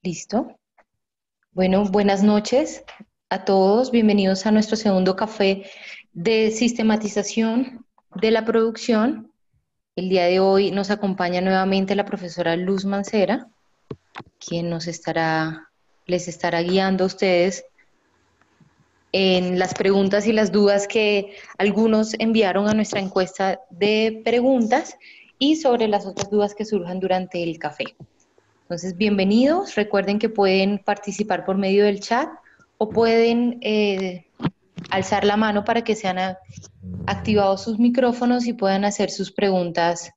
Listo. Bueno, buenas noches a todos. Bienvenidos a nuestro segundo café de sistematización de la producción. El día de hoy nos acompaña nuevamente la profesora Luz Mancera, quien les estará guiando a ustedes en las preguntas y las dudas que algunos enviaron a nuestra encuesta de preguntas y sobre las otras dudas que surjan durante el café. Entonces, bienvenidos. Recuerden que pueden participar por medio del chat o pueden alzar la mano para que sean activados sus micrófonos y puedan hacer sus preguntas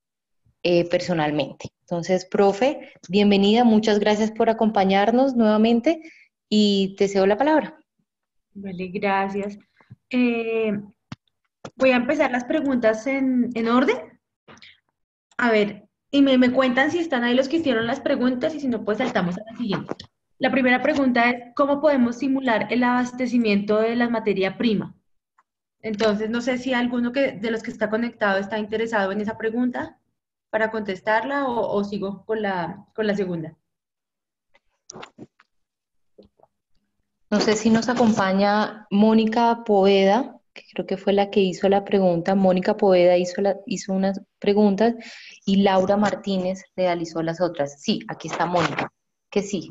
personalmente. Entonces, profe, bienvenida. Muchas gracias por acompañarnos nuevamente y te cedo la palabra. Vale, gracias. Eh, Voy a empezar las preguntas en orden. A ver, y me cuentan si están ahí los que hicieron las preguntas y si no, pues saltamos a la siguiente. La primera pregunta es, ¿cómo podemos simular el abastecimiento de la materia prima? Entonces, no sé si alguno de los que está conectado está interesado en esa pregunta para contestarla o sigo con la segunda. No sé si nos acompaña Mónica Poveda, que creo que fue la que hizo la pregunta. Mónica Poveda hizo unas preguntas y Laura Martínez realizó las otras. Sí, aquí está Mónica, que sí.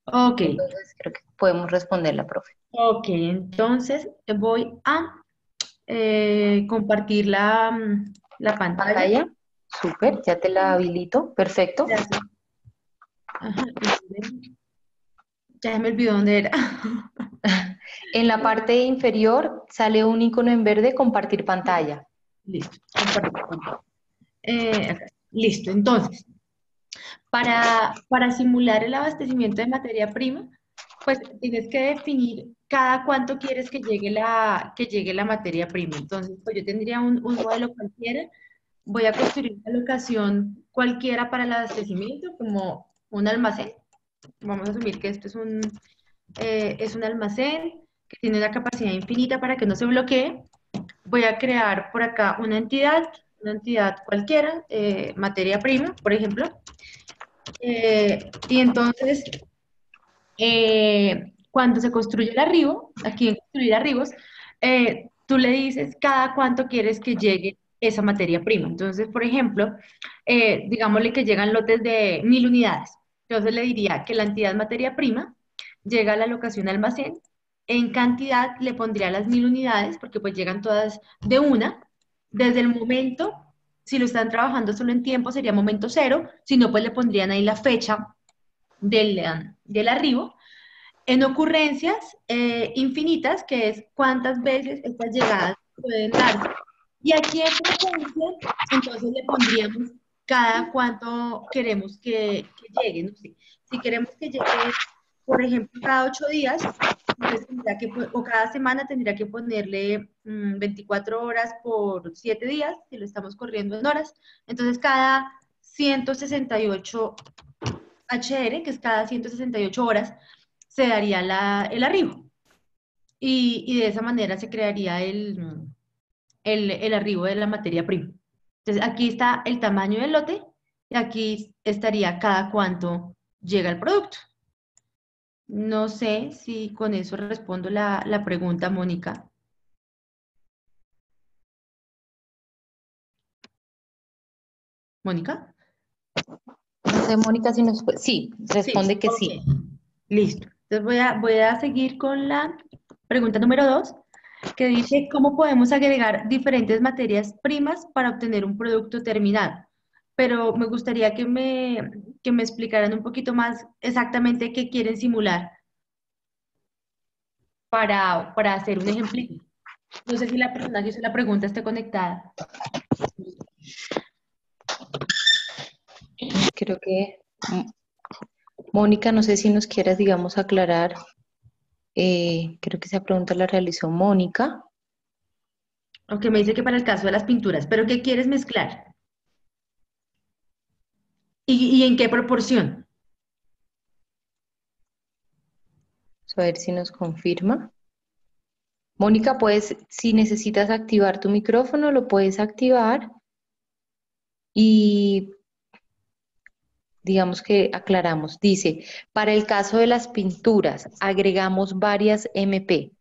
Ok, Entonces creo que podemos responderla, profe. ok, entonces voy a compartir la pantalla. Pantalla, súper, ya te la habilito, perfecto. Gracias. Ajá, ya me olvidó dónde era. En la parte inferior sale un icono en verde, compartir pantalla. Listo, compartir pantalla. Acá. Listo, entonces, para simular el abastecimiento de materia prima, pues tienes que definir cada cuánto quieres que llegue la materia prima. Entonces, pues yo tendría un modelo cualquiera, voy a construir una locación cualquiera para el abastecimiento, como un almacén. Vamos a asumir que esto es un almacén que tiene una capacidad infinita para que no se bloquee. Voy a crear por acá una entidad cualquiera, materia prima, por ejemplo. Y entonces, cuando se construye el arribo, aquí en construir arribos, tú le dices cada cuánto quieres que llegue esa materia prima. Entonces, por ejemplo, digámosle que llegan lotes de 1.000 unidades. Entonces le diría que la entidad materia prima llega a la locación almacén. En cantidad le pondría las 1.000 unidades, porque pues llegan todas de una. Desde el momento, si lo están trabajando solo en tiempo, sería momento cero. Si no, pues le pondrían ahí la fecha del arribo. En ocurrencias infinitas, que es cuántas veces estas llegadas pueden darse. Y aquí en frecuencia, entonces le pondríamos cada cuánto queremos que llegue. No sé. Si queremos que llegue, por ejemplo, cada 8 días, entonces o cada semana tendría que ponerle 24 horas por 7 días, si lo estamos corriendo en horas. Entonces, cada 168 HR, que es cada 168 horas, se daría el arribo. Y de esa manera se crearía el arribo de la materia prima. Entonces, aquí está el tamaño del lote y aquí estaría cada cuánto llega el producto. No sé si con eso respondo la pregunta, Mónica. ¿Mónica? No sé, Mónica, si nos puede. Sí, Sí, responde que ok. sí. Listo. Entonces voy a seguir con la pregunta número 2, que dice, ¿cómo podemos agregar diferentes materias primas para obtener un producto terminado? Pero me gustaría que me explicaran un poquito más exactamente qué quieren simular para hacer un ejemplo. No sé si la persona que hizo la pregunta esté conectada. Creo que, Mónica, no sé si nos quieras, digamos, aclarar. Creo que esa pregunta la realizó Mónica. Aunque me dice que para el caso de las pinturas, pero ¿qué quieres mezclar? Y en qué proporción? A ver si nos confirma. Mónica, puedes, si necesitas activar tu micrófono, lo puedes activar y digamos que aclaramos. Dice, para el caso de las pinturas, agregamos varias MP.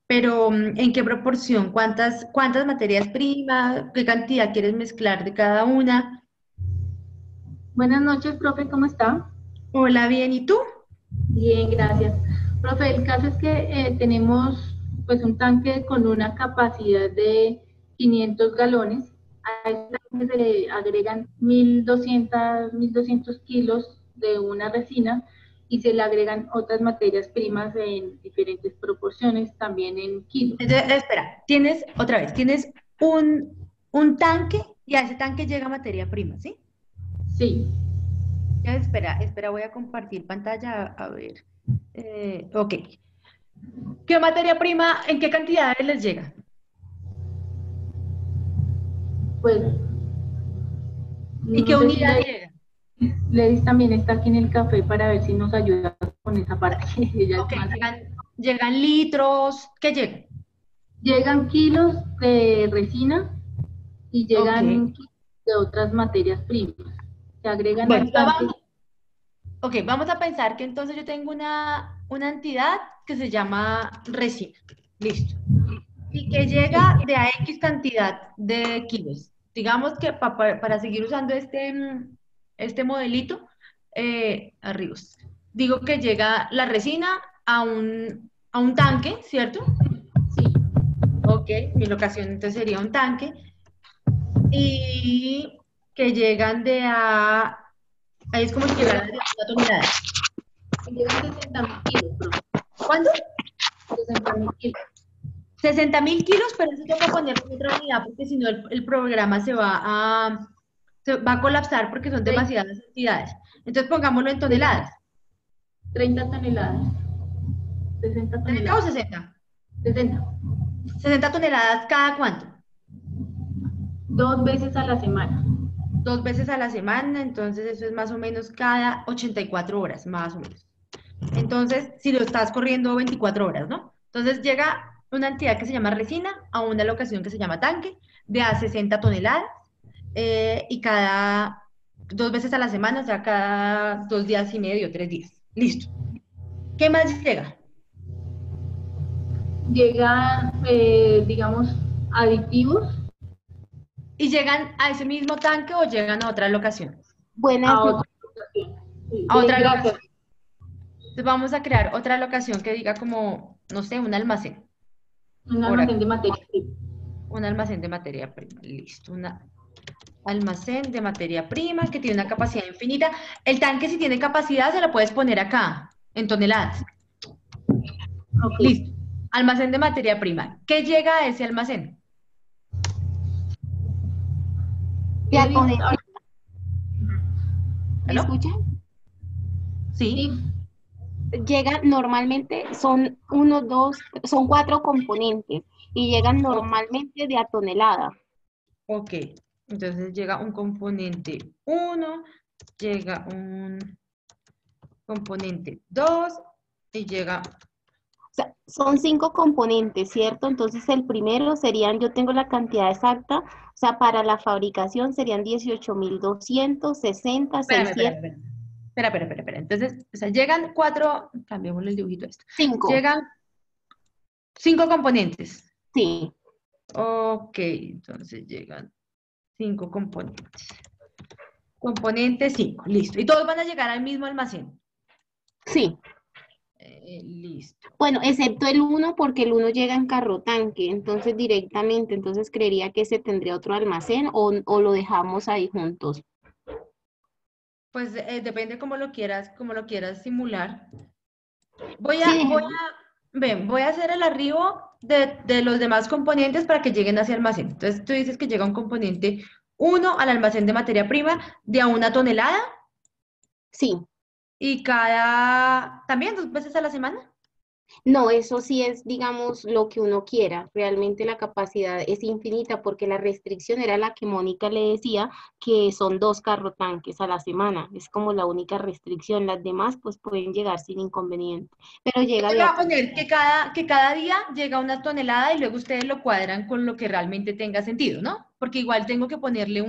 Pero, ¿en qué proporción? ¿Cuántas materias primas? ¿Qué cantidad quieres mezclar de cada una? Buenas noches, profe, ¿cómo está? Hola, bien, ¿y tú? Bien, gracias. Profe, el caso es que tenemos pues un tanque con una capacidad de 500 galones. A este tanque se le agregan 1.200 kilos de una resina y se le agregan otras materias primas en diferentes proporciones, también en kilos. Entonces, espera, tienes un tanque y a ese tanque llega materia prima, ¿sí? Sí, Espera, voy a compartir pantalla, a ver. Ok. ¿Qué materia prima, en qué cantidades les llega? pues ¿Y qué no sé si unidad llega? Ledis también está aquí en el café para ver si nos ayuda con esa parte. Ella Ok, es más. llegan litros, ¿qué llega? Llegan kilos de resina y Ok. llegan kilos de otras materias primas. Se agregan Bueno, al tanque. vamos a pensar que entonces yo tengo una entidad que se llama resina. Listo. Y que llega de a X cantidad de kilos. Digamos que para seguir usando este modelito, arriba. Digo que llega la resina a un tanque, ¿cierto? Sí, Ok, mi locación entonces sería un tanque. Y que llegan ahí es como si llegaran de una tonelada. llegan 60.000 kilos, profe. ¿Cuánto? 60.000 kilos. 60.000 kilos, pero eso toca ponerlo en otra unidad porque si no el programa se va a colapsar porque son 30, demasiadas entidades. Entonces pongámoslo en 30 toneladas. 30 toneladas. 60 ¿30 o toneladas. 60? 60. 60 toneladas cada cuánto. 2 veces a la semana. 2 veces a la semana, entonces eso es más o menos cada 84 horas, más o menos. Entonces, si lo estás corriendo 24 horas, ¿no? Entonces llega una entidad que se llama resina a una locación que se llama tanque de a 60 toneladas y cada 2 veces a la semana, o sea, cada 2 días y medio, 3 días. Listo. ¿Qué más llega? Llegan, digamos, aditivos ¿Y llegan a ese mismo tanque o llegan a otra locación? Buenas a noches. otra locación. Sí, A otra gracias. locación. Entonces vamos a crear otra locación que diga como, no sé, un almacén. Un Por almacén acá. de materia prima. Un almacén de materia prima. Listo. Un almacén de materia prima que tiene una capacidad infinita. El tanque, si tiene capacidad, se la puedes poner acá, en toneladas. Ok. Listo. Almacén de materia prima. ¿Qué llega a ese almacén? De a Ledis, tonelada. ¿Me ¿Aló? escuchan? Sí. sí, Llegan normalmente, son uno, dos, son cuatro componentes y llegan Ok. normalmente de a tonelada. Ok. Entonces llega un componente 1, llega un componente 2 y llega. O sea, son cinco componentes, ¿cierto? Entonces el primero serían, yo tengo la cantidad exacta, o sea, para la fabricación serían 18.260, Espérame, 600, espera. Entonces, o sea, llegan cuatro, cambiémosle el dibujito a esto. cinco, Llegan 5 componentes. sí, Ok, entonces llegan 5 componentes. Componente 5, listo. Y todos van a llegar al mismo almacén. sí. Listo. Bueno, excepto el uno porque el uno llega en carro tanque, entonces directamente, entonces creería que ese tendría otro almacén o lo dejamos ahí juntos. Pues depende cómo lo quieras simular. Voy Sí, a, voy a, ven, voy a hacer el arribo de los demás componentes para que lleguen hacia el almacén. Entonces tú dices que llega un componente 1 al almacén de materia prima de a 1 tonelada sí. y también 2 veces a la semana. No, eso sí es, digamos, lo que uno quiera. Realmente la capacidad es infinita porque la restricción era la que Mónica le decía, que son dos carro tanques a la semana. Es como la única restricción. Las demás pues pueden llegar sin inconveniente, pero llega Yo le de voy a a poner que cada día llega 1 tonelada y luego ustedes lo cuadran con lo que realmente tenga sentido, ¿no? Porque igual tengo que ponerle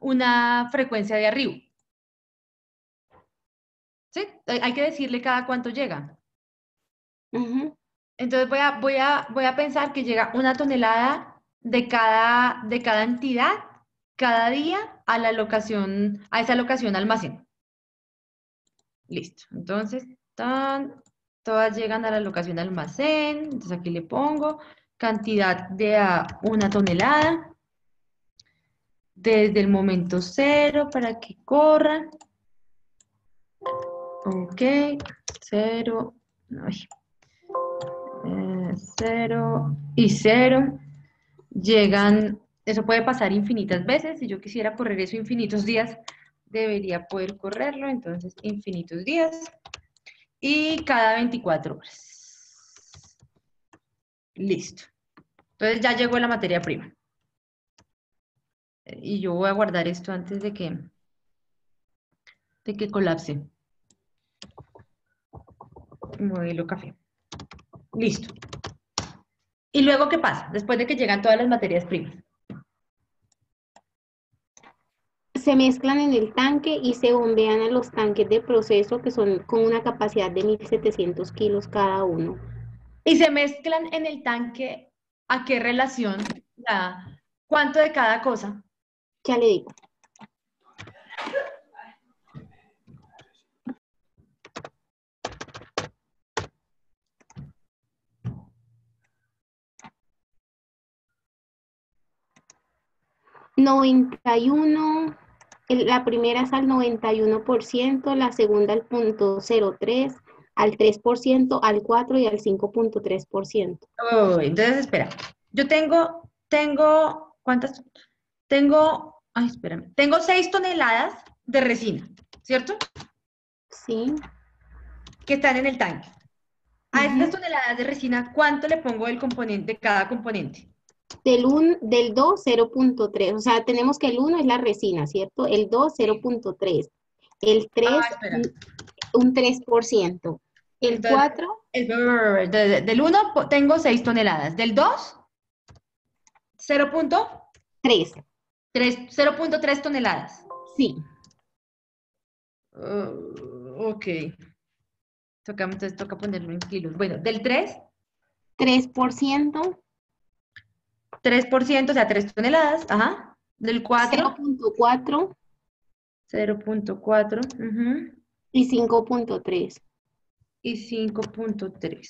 una frecuencia de arribo. ¿Sí? Hay que decirle cada cuánto llega. Ujú. Entonces voy a pensar que llega 1 tonelada de cada entidad cada día a la locación, a esa locación almacén. Listo. Entonces, todas llegan a la locación almacén. Entonces aquí le pongo cantidad de a 1 tonelada desde el momento 0 para que corran. Ok, 0, 0 y 0. Llegan, eso puede pasar infinitas veces. Si yo quisiera correr eso infinitos días, debería poder correrlo. Entonces, infinitos días. Y cada 24 horas. Listo. Entonces ya llegó la materia prima. Y yo voy a guardar esto antes de que colapse. Modelo café. Listo. ¿Y luego qué pasa? Después de que llegan todas las materias primas. Se mezclan en el tanque y se bombean a los tanques de proceso que son con una capacidad de 1.700 kilos cada uno. Y se mezclan en el tanque, ¿a qué relación? O sea, ¿cuánto de cada cosa? Ya le digo. La primera es al 91%, la segunda al 0.03%, al 3%, al 4% y al 5.3%. Entonces, espera. Yo ¿cuántas? Ay, espérame. Tengo 6 toneladas de resina, ¿cierto? Sí. Que están en el tanque. A estas Ujú. toneladas de resina, ¿cuánto le pongo de cada componente? Del 2, 0.3. O sea, tenemos que el 1 es la resina, ¿cierto? El 2, 0.3. El 3, Espera. un 3%. El Entonces, 4, del 1 tengo 6 toneladas. Del 2, 3. 0.3 toneladas. Sí. Ok. Entonces toca ponerlo en kilos. Bueno, del 3%, 3%, o sea, 3 toneladas. Ajá. Del 4, 0.4 0.4. y 5.3. Y 5.3.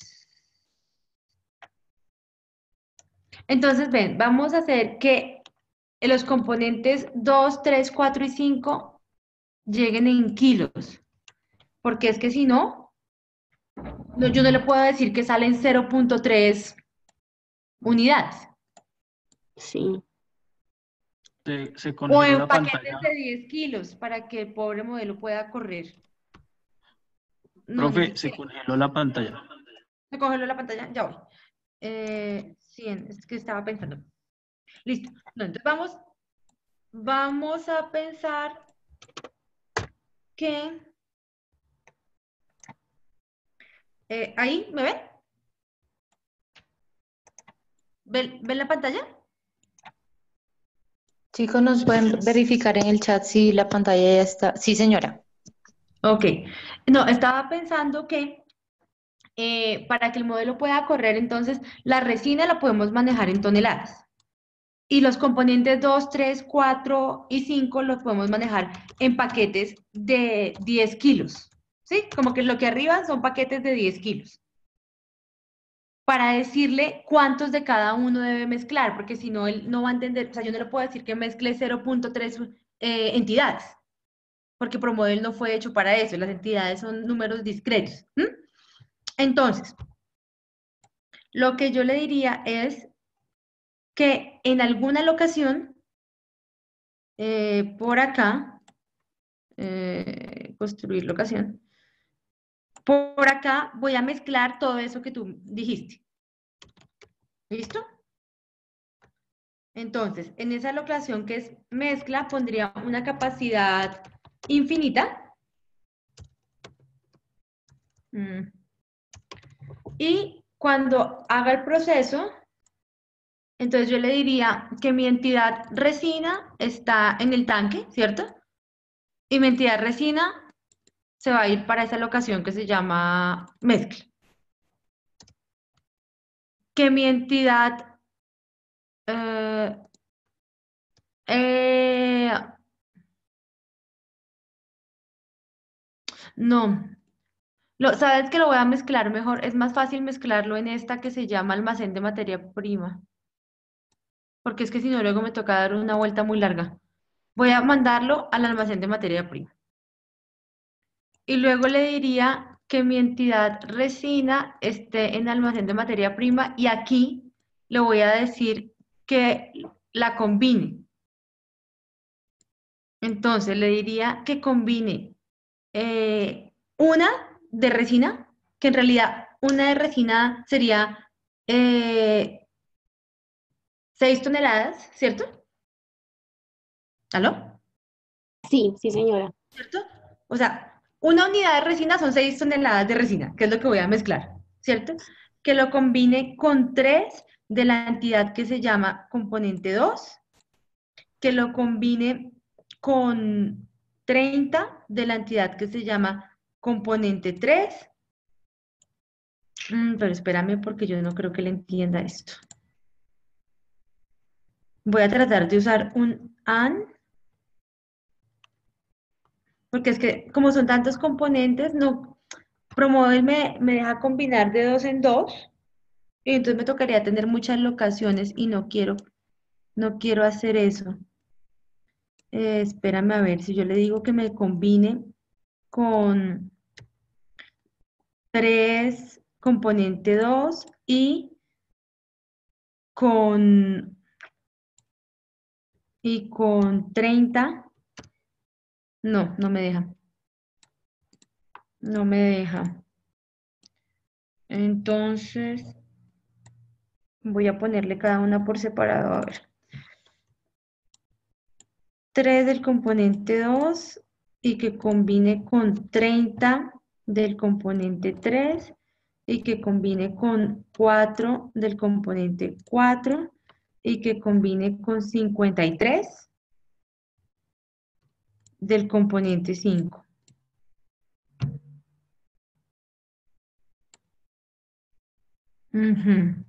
Entonces, ven, vamos a hacer que los componentes 2, 3, 4 y 5 lleguen en kilos. Porque es que si no, yo no le puedo decir que salen 0.3 unidades. Sí. Se O congeló en la paquetes pantalla. de 10 kilos para que el pobre modelo pueda correr. No, ni Profe, se siquiera. congeló la pantalla. ¿Me congeló la pantalla? Ya voy. 100, es que estaba pensando. Listo. No, entonces vamos a pensar que... ¿ahí me ven? ¿Ven la pantalla? Chicos, ¿nos pueden verificar en el chat si la pantalla ya está? Sí, señora. Ok. No, estaba pensando que para que el modelo pueda correr, entonces la resina la podemos manejar en toneladas. Y los componentes 2, 3, 4 y 5 los podemos manejar en paquetes de 10 kilos. ¿Sí? Como que lo que arriba son paquetes de 10 kilos. Para decirle cuántos de cada uno debe mezclar, porque si no, él no va a entender. O sea, yo no le puedo decir que mezcle 0.3 entidades, porque Promodel no fue hecho para eso. Las entidades son números discretos. Entonces, lo que yo le diría es que en alguna locación, por acá, construir locación, por acá voy a mezclar todo eso que tú dijiste. ¿Listo? Entonces, en esa locación que es mezcla, pondría una capacidad infinita. Y cuando haga el proceso, Entonces yo le diría que mi entidad resina está en el tanque, ¿cierto? Y mi entidad resina se va a ir para esa locación que se llama mezcla. Que mi entidad eh, eh, no, sabes que lo voy a mezclar mejor. Es más fácil mezclarlo en esta que se llama almacén de materia prima, porque es que si no luego me toca dar una vuelta muy larga. Voy a mandarlo al almacén de materia prima. Y luego le diría que mi entidad resina esté en almacén de materia prima y aquí le voy a decir que la combine. Entonces le diría que combine una de resina, que en realidad una de resina sería 6 toneladas, ¿cierto? ¿Aló? Sí, sí, señora. ¿Cierto? O sea, una unidad de resina son 6 toneladas de resina, que es lo que voy a mezclar, ¿cierto? Que lo combine con 3 de la entidad que se llama componente 2, que lo combine con 30 de la entidad que se llama componente 3. Pero espérame porque yo no creo que le entienda esto. Voy a tratar de usar un AND, porque es que como son tantos componentes, no, Promover me deja combinar de 2 en 2, y entonces me tocaría tener muchas locaciones y no quiero hacer eso. Espérame a ver, si yo le digo que me combine con 3 componente 2 con, y con 30, no me deja. No me deja. Entonces, voy a ponerle cada una por separado. A ver. 3 del componente 2 y que combine con 30 del componente 3 y que combine con 4 del componente 4 y que combine con 53 del componente 5. Ujú.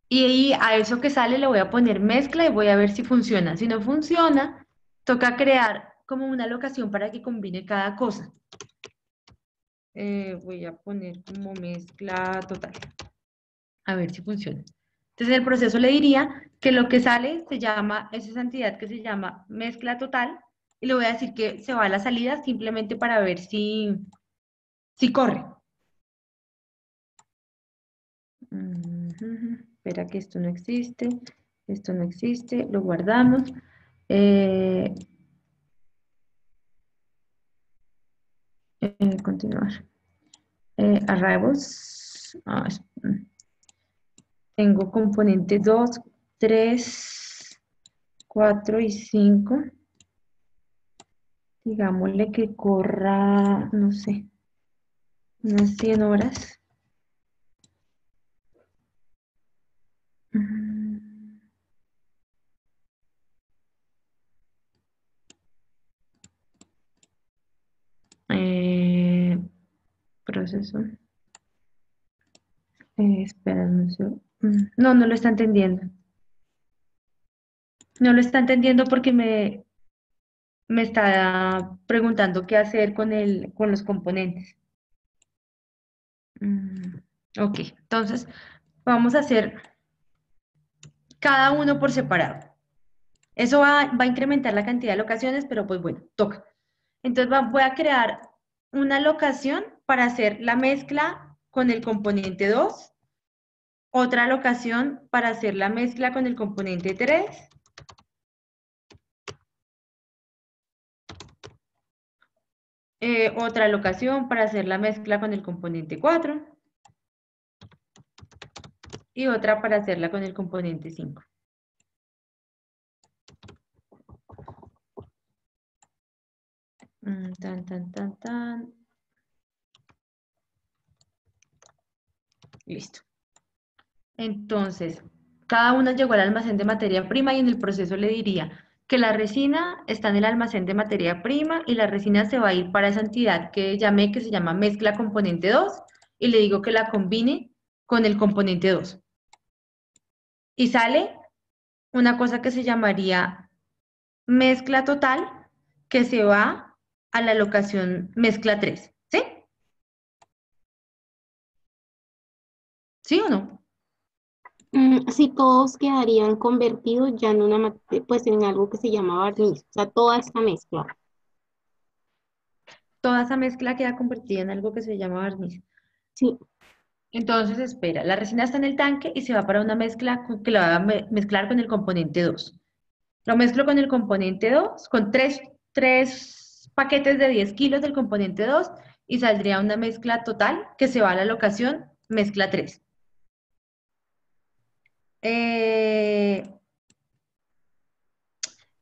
Y ahí a eso que sale le voy a poner mezcla y voy a ver si funciona. Si no funciona, toca crear como una locación para que combine cada cosa. Voy a poner como mezcla total. A ver si funciona. Entonces el proceso le diría que lo que sale se llama, es esa entidad que se llama mezcla total, y le voy a decir que se va a la salida simplemente para ver si corre. Espera que esto no existe, lo guardamos. Eh, Continuar. Arrivals. Tengo componente 2, 3, 4 y 5. Digámosle que corra, no sé, unas 100 horas. Mm, eh, Proceso. Espera, no sé. No lo está entendiendo. No lo está entendiendo porque me está preguntando qué hacer con los componentes. Mm, ok, entonces vamos a hacer cada uno por separado. Eso va a incrementar la cantidad de locaciones, pero pues bueno, toca. Entonces voy a crear una locación para hacer la mezcla con el componente 2, otra locación para hacer la mezcla con el componente 3, otra locación para hacer la mezcla con el componente 4 y otra para hacerla con el componente 5. Tan. Listo. Entonces, Cada una llegó al almacén de materia prima y en el proceso le diría que la resina está en el almacén de materia prima y la resina se va a ir para esa entidad que llamé, que se llama mezcla componente 2 y le digo que la combine con el componente 2. Y sale una cosa que se llamaría mezcla total, que se va a la locación mezcla 3. ¿Sí? ¿Sí o no? Si todos quedarían convertidos ya en pues en algo que se llama barniz, o sea, toda esta mezcla. Toda esa mezcla queda convertida en algo que se llama barniz. Sí, Entonces, espera, la resina está en el tanque y se va para una mezcla que la va a mezclar con el componente 2. Lo mezclo con el componente 2, con tres paquetes de 10 kilos del componente 2 y saldría una mezcla total que se va a la locación mezcla 3.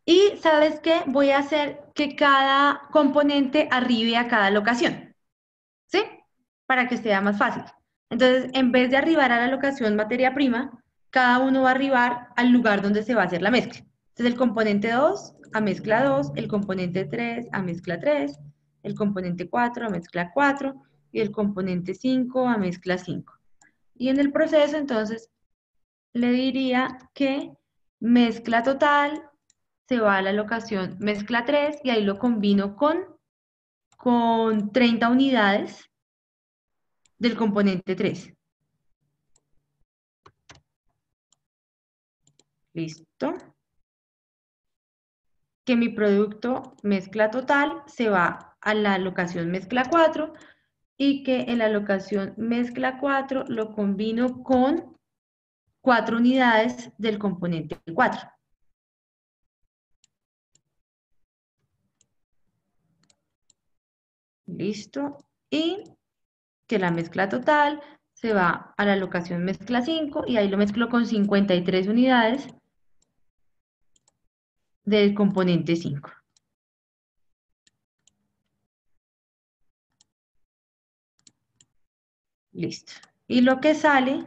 Y ¿sabes qué? Voy a hacer que cada componente arribe a cada locación, ¿sí? Para que sea más fácil. Entonces, en vez de arribar a la locación materia prima, cada uno va a arribar al lugar donde se va a hacer la mezcla. Entonces, el componente 2 a mezcla 2, el componente 3 a mezcla 3, el componente 4 a mezcla 4 y el componente 5 a mezcla 5. Y en el proceso, entonces, le diría que mezcla total se va a la locación mezcla 3 y ahí lo combino con 30 unidades del componente 3. ¿Listo? Que mi producto mezcla total se va a la locación mezcla 4 y que en la locación mezcla 4 lo combino con 4 unidades del componente 4. ¿Listo? Y que la mezcla total se va a la locación mezcla 5 y ahí lo mezclo con 53 unidades del componente 5. Listo. Y lo que sale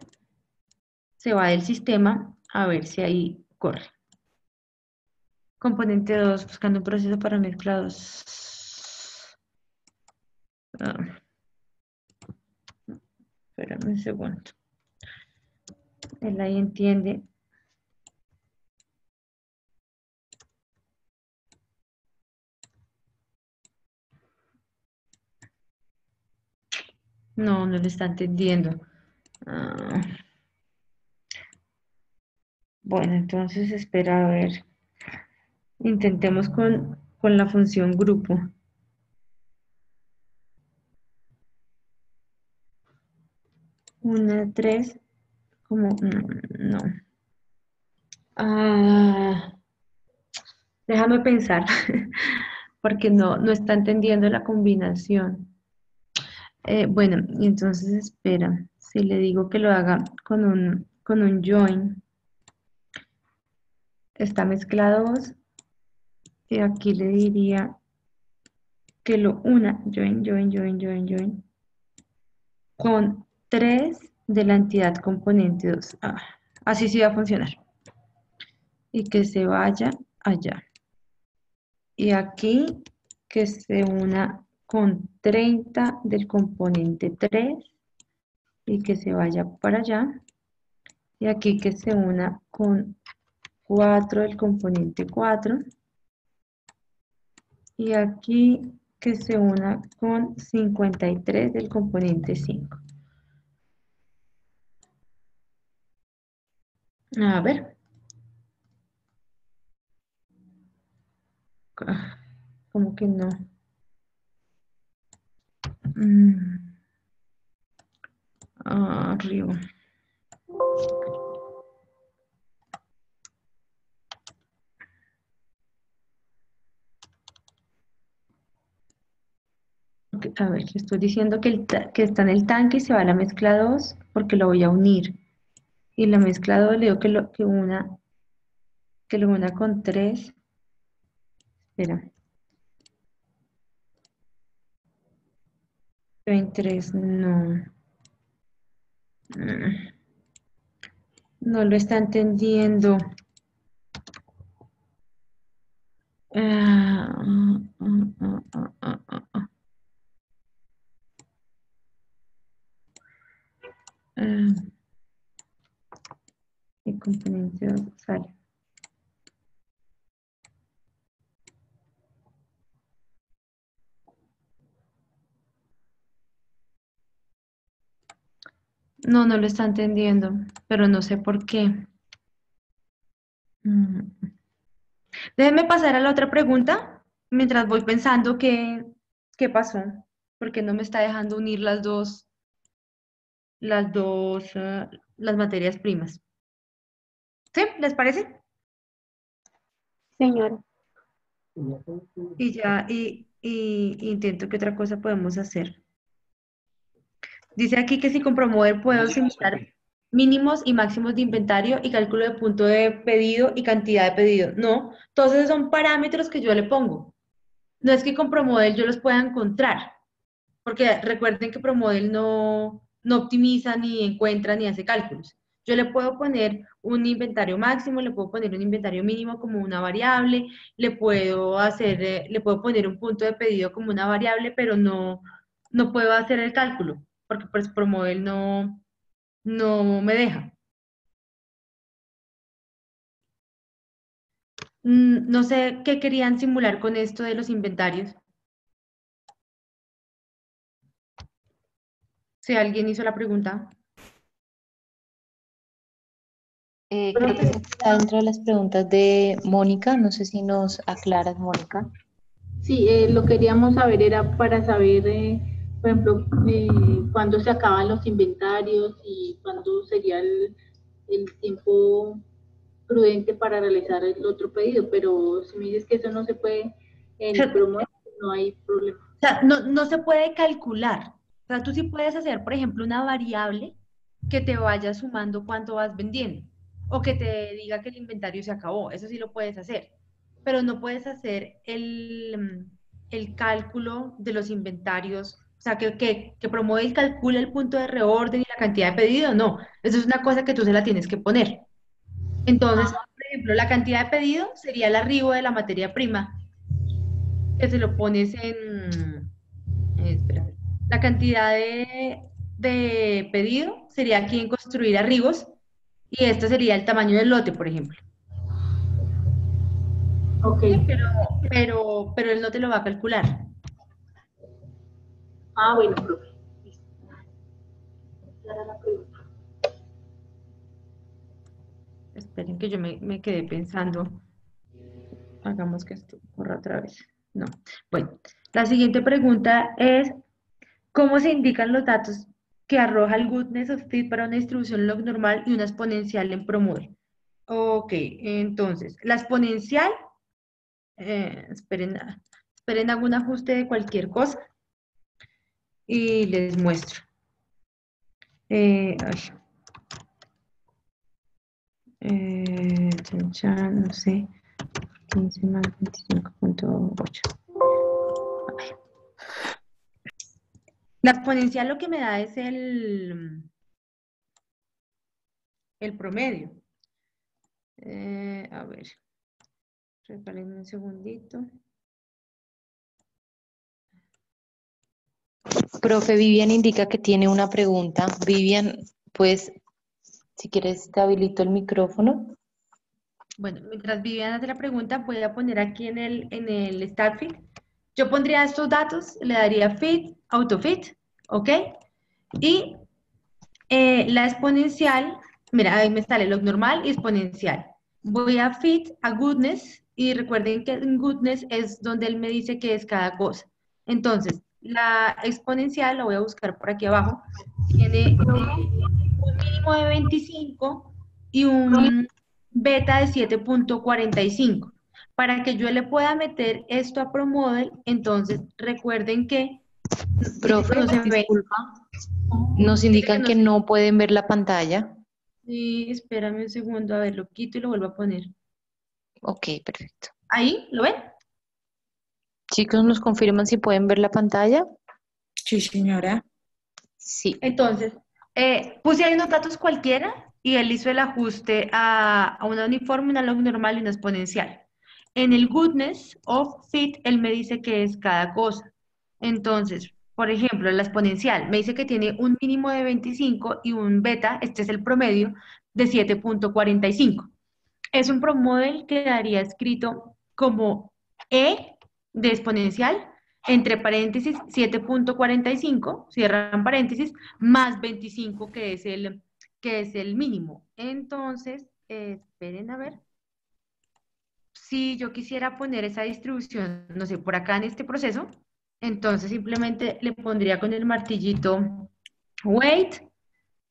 se va del sistema a ver si ahí corre. Componente 2, buscando un proceso para mezcla 2. Espérame un segundo. Él ahí entiende. No, no le está entendiendo. Bueno, entonces espera a ver. Intentemos con la función grupo. Una, tres, como, no. Déjame pensar, porque no está entendiendo la combinación. Bueno, y entonces espera, si le digo que lo haga con un join, está mezclados, y aquí le diría que lo una, join, con 3 de la entidad componente 2. Así sí va a funcionar. Y que se vaya allá. Y aquí que se una con 30 del componente 3 y que se vaya para allá. Y aquí que se una con 4 del componente 4. Y aquí que se una con 53 del componente 5. A ver. Como que no. Arriba. A ver, le estoy diciendo que está en el tanque y se va a la mezcla 2 porque lo voy a unir. Y la mezcla 2 le digo que lo una con 3. Espera. En 3 no. No lo está entendiendo. Ah, ah. ¿Qué componente sale? No, no lo está entendiendo, pero no sé por qué. Mm. Déjeme pasar a la otra pregunta mientras voy pensando qué pasó, porque no me está dejando unir las materias primas. ¿Sí? ¿Les parece? Señora. Y intento qué otra cosa podemos hacer. Dice aquí que si con Promover puedo simular mínimos y máximos de inventario y cálculo de punto de pedido y cantidad de pedido. No, todos esos son parámetros que yo le pongo. No es que con Promodel yo los pueda encontrar, porque recuerden que Promodel no optimiza, ni encuentra, ni hace cálculos. Yo le puedo poner un inventario máximo, le puedo poner un inventario mínimo como una variable, le puedo poner un punto de pedido como una variable, pero no puedo hacer el cálculo, porque pues Promodel no me deja. No sé qué querían simular con esto de los inventarios. Si alguien hizo la pregunta. Creo que está dentro de las preguntas de Mónica. No sé si nos aclaras, Mónica. Sí, lo queríamos saber era para saber, por ejemplo, cuándo se acaban los inventarios y cuándo sería el tiempo prudente para realizar el otro pedido, pero si me dices que eso no se puede en promo, no hay problema. O sea, no se puede calcular. O sea, tú sí puedes hacer, por ejemplo, una variable que te vaya sumando cuánto vas vendiendo o que te diga que el inventario se acabó. Eso sí lo puedes hacer. Pero no puedes hacer el cálculo de los inventarios. O sea, que promueve y calcule el punto de reorden y la cantidad de pedido. No, eso es una cosa que tú se la tienes que poner. Entonces, por ejemplo, la cantidad de pedido sería el arribo de la materia prima, que se lo pones espera, la cantidad de pedido sería aquí en construir arribos y este sería el tamaño del lote, por ejemplo. Ok. Sí, pero él no te lo va a calcular. Ah, bueno, profe. Esa era la pregunta. Esperen que yo me quedé pensando. Hagamos que esto corra otra vez. No. Bueno, la siguiente pregunta es, ¿cómo se indican los datos que arroja el goodness of fit para una distribución log normal y una exponencial en Promodel? Ok, entonces, la exponencial, esperen algún ajuste de cualquier cosa y les muestro. Ay, no sé, 15 más 25.8. La exponencial lo que me da es el promedio. A ver, regalen un segundito. Profe, Vivian indica que tiene una pregunta. Vivian, pues, si quieres, te habilito el micrófono. Bueno, mientras Vivian hace la pregunta, voy a poner aquí en el start fit. Yo pondría estos datos, le daría fit, autofit, ¿ok? Y la exponencial, mira, ahí me sale log normal y exponencial. Voy a fit, a goodness, y recuerden que en goodness es donde él me dice qué es cada cosa. Entonces, la exponencial, la voy a buscar por aquí abajo, tiene un mínimo de 25 y un beta de 7.45. Para que yo le pueda meter esto a ProModel, entonces recuerden que Profe, no se ve. disculpa, nos Dice que indican no que se no pueden ver la pantalla. Sí, espérame un segundo, a ver, lo quito y lo vuelvo a poner. Ok, perfecto. Ahí, ¿lo ven? Chicos, ¿nos confirman si pueden ver la pantalla? Sí, señora. Sí. Entonces, puse ahí unos datos cualquiera y él hizo el ajuste a una uniforme, una log normal y una exponencial. En el goodness of fit, él me dice que es cada cosa. Entonces, por ejemplo, la exponencial me dice que tiene un mínimo de 25 y un beta, este es el promedio, de 7.45. Es un promodel que daría escrito como E de exponencial, entre paréntesis 7.45, cierran paréntesis, más 25 que es el mínimo. Entonces, esperen a ver. Si yo quisiera poner esa distribución, no sé, por acá en este proceso, entonces simplemente le pondría con el martillito weight.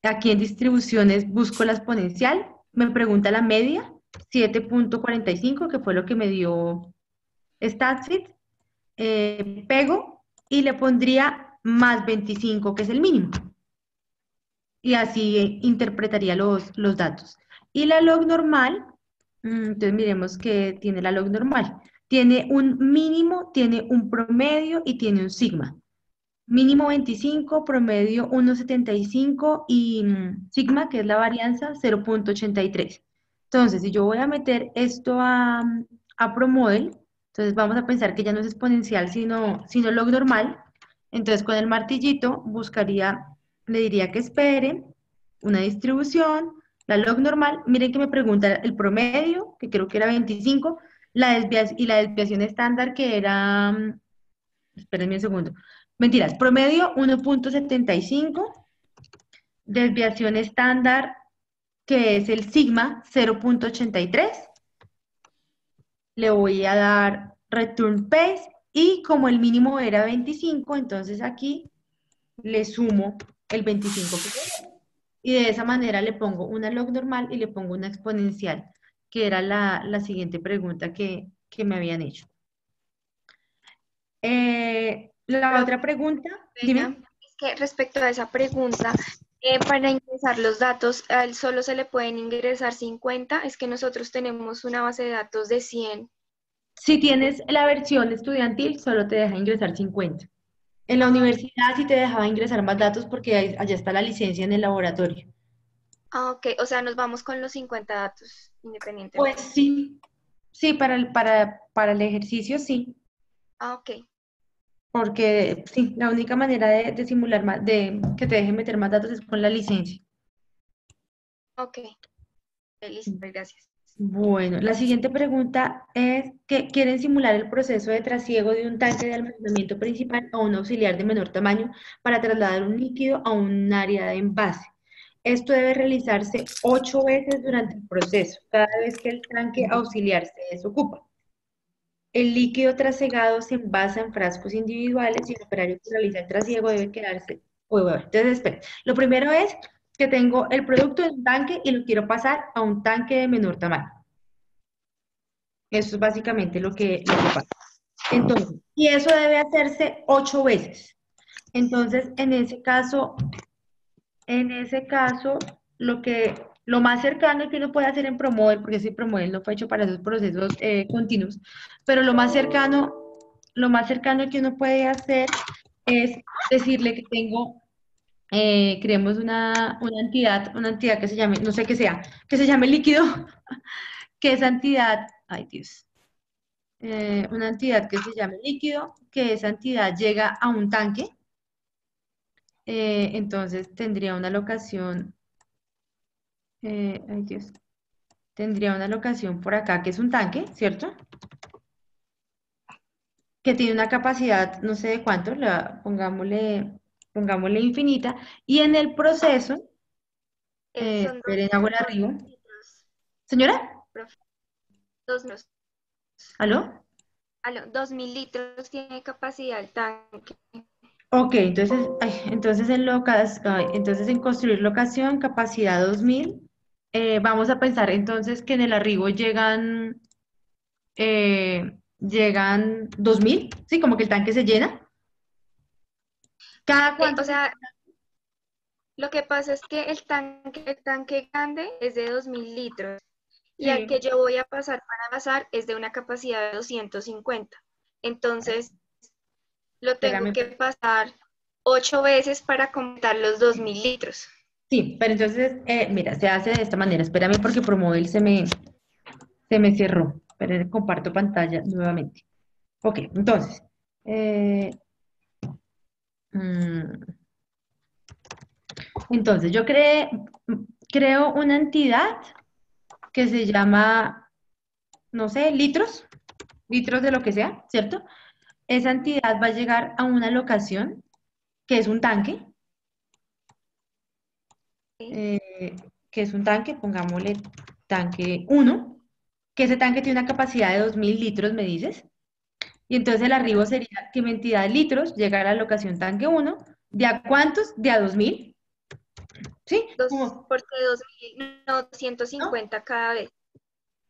Aquí en distribuciones busco la exponencial, me pregunta la media, 7.45, que fue lo que me dio StatFit, pego y le pondría más 25, que es el mínimo. Y así interpretaría los datos. Y la log normal, entonces miremos que tiene la log normal. Tiene un mínimo, tiene un promedio y tiene un sigma. Mínimo 25, promedio 1,75 y sigma, que es la varianza, 0.83. Entonces, si yo voy a meter esto a ProModel, entonces vamos a pensar que ya no es exponencial, sino log normal. Entonces, con el martillito buscaría, le diría que espere una distribución, la log normal. Miren que me pregunta el promedio, que creo que era 25, y la desviación estándar, que era, espérenme un segundo. Mentiras, promedio 1.75, desviación estándar, que es el sigma 0.83. Le voy a dar return paste y como el mínimo era 25, entonces aquí le sumo el 25 que tengo. Y de esa manera le pongo una log normal y le pongo una exponencial, que era la siguiente pregunta que me habían hecho. La otra pregunta, dime. Es que respecto a esa pregunta, para ingresar los datos, a él solo se le pueden ingresar 50, es que nosotros tenemos una base de datos de 100. Si tienes la versión estudiantil, solo te deja ingresar 50. En la universidad sí te dejaba ingresar más datos porque allá está la licencia en el laboratorio. Ah, ok, o sea, nos vamos con los 50 datos Pues independientemente. sí, para el ejercicio sí, Ah, ok, porque sí, la única manera de simular más, de que te dejen meter más datos es con la licencia. ok, listo, gracias. Bueno, la siguiente pregunta es que quieren simular el proceso de trasiego de un tanque de almacenamiento principal a un auxiliar de menor tamaño para trasladar un líquido a un área de envase. Esto debe realizarse 8 veces durante el proceso, cada vez que el tanque auxiliar se desocupa. El líquido trasegado se envasa en frascos individuales y el operario que realiza el trasiego debe quedarse. Entonces, espera. Lo primero es que tengo el producto de un tanque y lo quiero pasar a un tanque de menor tamaño. Eso es básicamente lo que pasa. Entonces, y eso debe hacerse 8 veces. Entonces, en ese caso, lo más cercano que uno puede hacer en Promodel, porque ese Promodel no fue hecho para esos procesos continuos, pero lo más cercano que uno puede hacer es decirle que tengo, creemos una entidad que se llame, no sé qué sea, que se llame líquido, que esa entidad, ay Dios, una entidad que se llame líquido, que esa entidad llega a un tanque, entonces tendría una locación, ay Dios, tendría una locación por acá, que es un tanque, ¿cierto? Que tiene una capacidad, no sé de cuánto, pongámosle infinita, y en el proceso, Son esperen, hago el 2.000 arribo. litros, Señora, profe, 2.000. ¿aló? 2.000 litros tiene capacidad el tanque. Ok, entonces, entonces en construir locación, capacidad 2000. Vamos a pensar entonces que en el arribo llegan 2000, ¿sí? Como que el tanque se llena. ¿Cada cuánto O se sea, lo que pasa es que el tanque grande es de 2.000 litros y al Sí, que yo voy a pasar para envasar es de una capacidad de 250. Entonces, lo tengo espérame. que pasar 8 veces para completar los 2.000 litros. Sí, pero entonces, mira, se hace de esta manera. Espérame porque Promodel se me cerró. Pero comparto pantalla nuevamente. Ok, entonces, eh, mm, entonces yo creo una entidad que se llama, no sé, litros de lo que sea, ¿cierto? Esa entidad va a llegar a una locación que es un tanque, ¿sí? eh, pongámosle tanque uno, que ese tanque tiene una capacidad de 2000 litros, me dices. Y entonces el arribo sería que mi entidad de litros llega a la locación tanque uno. ¿De a cuántos? De a 2000. ¿Sí? ¿Cómo? Porque 2000, no, ¿No? 150 cada vez.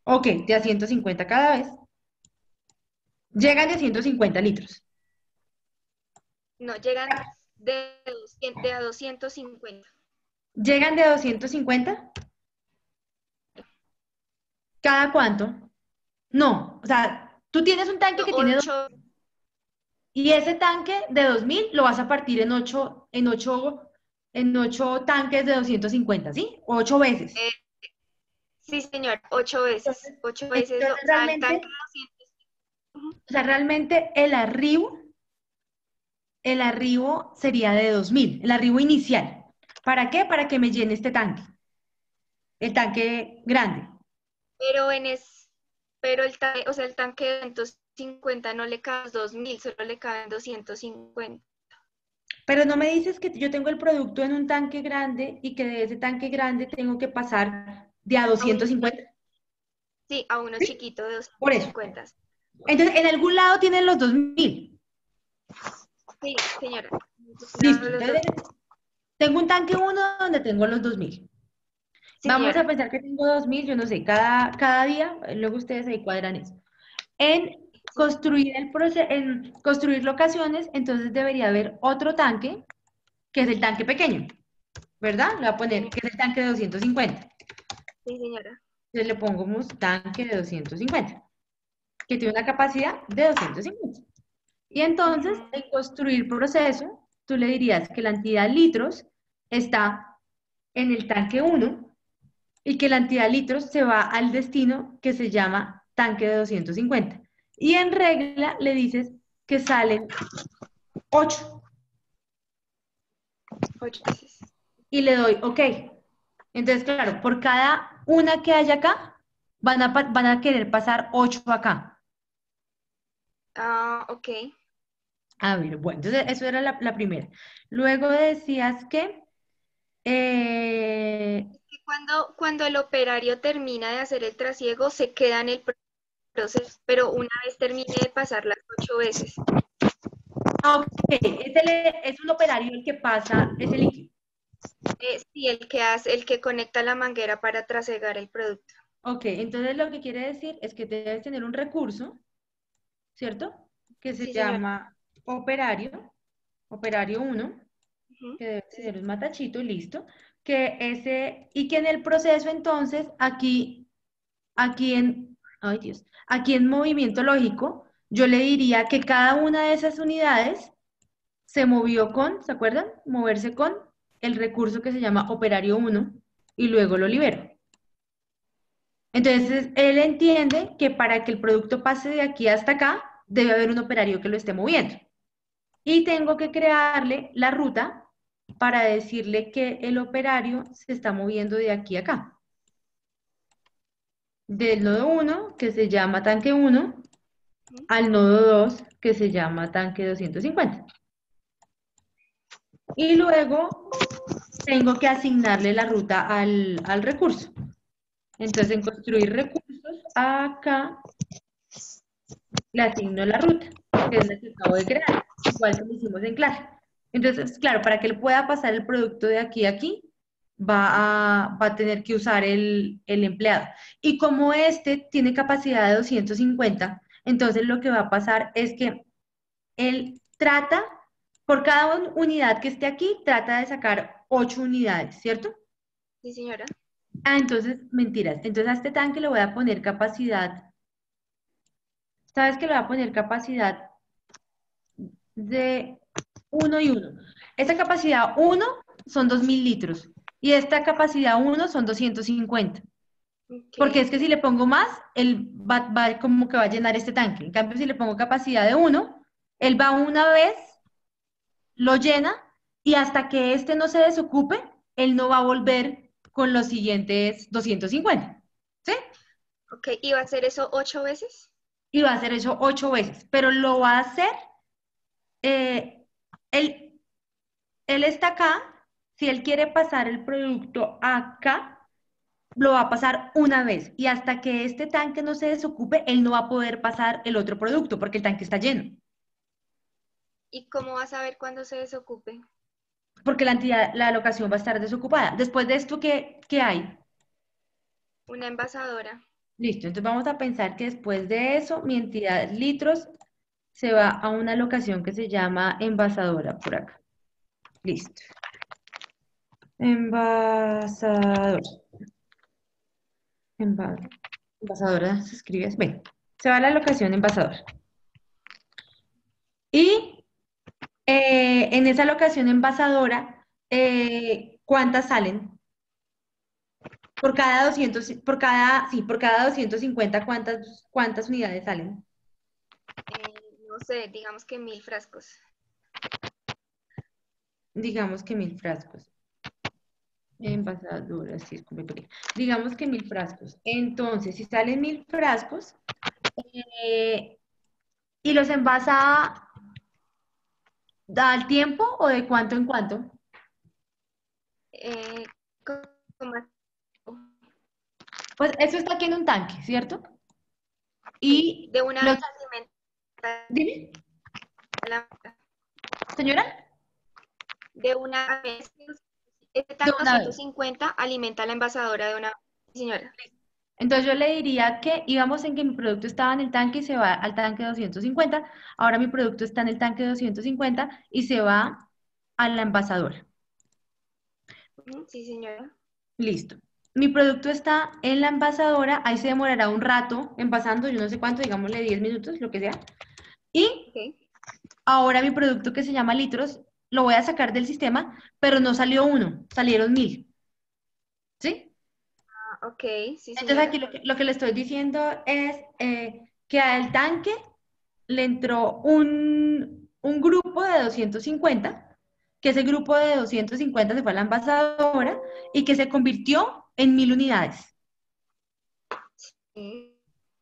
Ok, de a 150 cada vez. Llegan de 150 litros. No, llegan de a 250. Llegan de a 250. ¿Cada cuánto? No, o sea, tú tienes un tanque No, que tiene 8, y ese tanque de 2000 lo vas a partir en ocho tanques de 250, ¿sí? O 8 veces. sí, señor, 8 veces. Entonces, 8 veces, entonces o sea, el tanque realmente, de 200. Ujú. o sea, realmente el arribo sería de 2000, el arribo inicial. ¿Para qué? Para que me llene este tanque, el tanque grande. Pero pero o sea, el tanque de 250 no le cabe 2000, solo le caben 250. Pero no me dices que yo tengo el producto en un tanque grande y que de ese tanque grande tengo que pasar de a A uno, 250. sí, a uno ¿Sí? chiquito de Por eso. 250. Entonces, en algún lado tienen los 2000. Sí, señora. Listo. Los Entonces, dos. tengo un tanque uno donde tengo los 2000. Sí, Vamos a señora. pensar que tengo 2000, yo no sé, cada día, luego ustedes ahí cuadran eso. En Sí, en construir locaciones, entonces debería haber otro tanque, que es el tanque pequeño, ¿verdad? Le voy a poner que es el tanque de 250. sí, señora. Entonces le pongamos tanque de 250, que tiene una capacidad de 250. Y entonces, Ujú. en construir proceso, tú le dirías que la entidad litros está en el tanque uno y que la entidad litros se va al destino que se llama tanque de 250. Y en regla le dices que salen 8 8 veces. y le doy OK. Entonces, claro, por cada una que haya acá, van a querer pasar 8 acá. Ah, ok. A ver, bueno, entonces eso era la primera. Luego decías que eh, Que cuando el operario termina de hacer el trasiego, se queda en el proceso, pero una vez termine de pasar las 8 veces. ok, es un operario el que pasa ese líquido. Sí, el que conecta la manguera para trasegar el producto. Ok, entonces lo que quiere decir es que debes tener un recurso, ¿cierto? Que se Sí, señora. llama operario uno, Ujú. que debe Sí, tener un señora. matachito y listo. Y que en el proceso entonces, ay Dios, aquí en movimiento lógico, yo le diría que cada una de esas unidades se movió ¿se acuerdan? Moverse con el recurso que se llama operario uno y luego lo libero. Entonces, él entiende que para que el producto pase de aquí hasta acá, debe haber un operario que lo esté moviendo. Y tengo que crearle la ruta para decirle que el operario se está moviendo de aquí a acá. Del nodo 1, que se llama tanque 1, Ujú. al nodo 2, que se llama tanque 250. Y luego tengo que asignarle la ruta al recurso. Entonces, en construir recursos, acá le asigno la ruta, que es la que acabo de crear, igual que lo hicimos en clase. Entonces, claro, para que él pueda pasar el producto de aquí a aquí, va a tener que usar el empleado. Y como este tiene capacidad de 250, entonces lo que va a pasar es que él trata, por cada unidad que esté aquí, trata de sacar 8 unidades, ¿cierto? Sí, señora. Ah, entonces, mentiras. Entonces a este tanque le voy a poner capacidad, ¿sabes que le voy a poner capacidad de uno y uno? Esa capacidad uno son 2000 litros Y esta capacidad 1 son 250. Porque es Ok. que si le pongo más, él va como que va a llenar este tanque. En cambio, si le pongo capacidad de 1, él va una vez, lo llena, y hasta que este no se desocupe, él no va a volver con los siguientes 250. ¿Sí? Ok, ¿y va a hacer eso 8 veces? Y va a hacer eso 8 veces. Pero lo va a hacer, eh, él, él está acá. Si él quiere pasar el producto acá, lo va a pasar una vez y hasta que este tanque no se desocupe, él no va a poder pasar el otro producto porque el tanque está lleno, ¿Y cómo vas a ver cuándo se desocupe? porque la alocación va a estar desocupada. Después de esto, ¿qué hay? Una envasadora. Listo, entonces vamos a pensar que después de eso, mi entidad litros se va a una locación que se llama envasadora por acá. Listo. Envasadora. Envasadora se escribe así. Bueno, se va a la locación envasadora. Y en esa locación envasadora, ¿cuántas salen? Por cada 200, por cada 250, ¿cuántas unidades salen? No sé, digamos que 1000 frascos. Digamos que 1000 frascos. Envasadora, sí, es como pequeña. Digamos que 1000 frascos. Entonces, si salen 1000 frascos, eh, y los envasa, ¿da el tiempo o de cuánto en cuánto? Eh, ¿Cómo? Pues eso está aquí en un tanque, ¿cierto? Y De una los, vez alimenta dime, la, señora, de una vez. Este de tanque una vez. 250 alimenta la envasadora de una vez. Sí, señora. Entonces yo le diría que íbamos en que mi producto estaba en el tanque y se va al tanque 250. Ahora mi producto está en el tanque 250 y se va a la envasadora. Ujú, sí, señora. Listo. Mi producto está en la envasadora, ahí se demorará un rato envasando, yo no sé cuánto, digámosle 10 minutos, lo que sea. Y Ok. ahora mi producto que se llama litros, lo voy a sacar del sistema, pero no salió uno, salieron 1000. ¿Sí? Ok, sí, Entonces señora. aquí lo que le estoy diciendo es que al tanque le entró un grupo de 250, que ese grupo de 250 se fue a la envasadora y que se convirtió en 1000 unidades. Sí.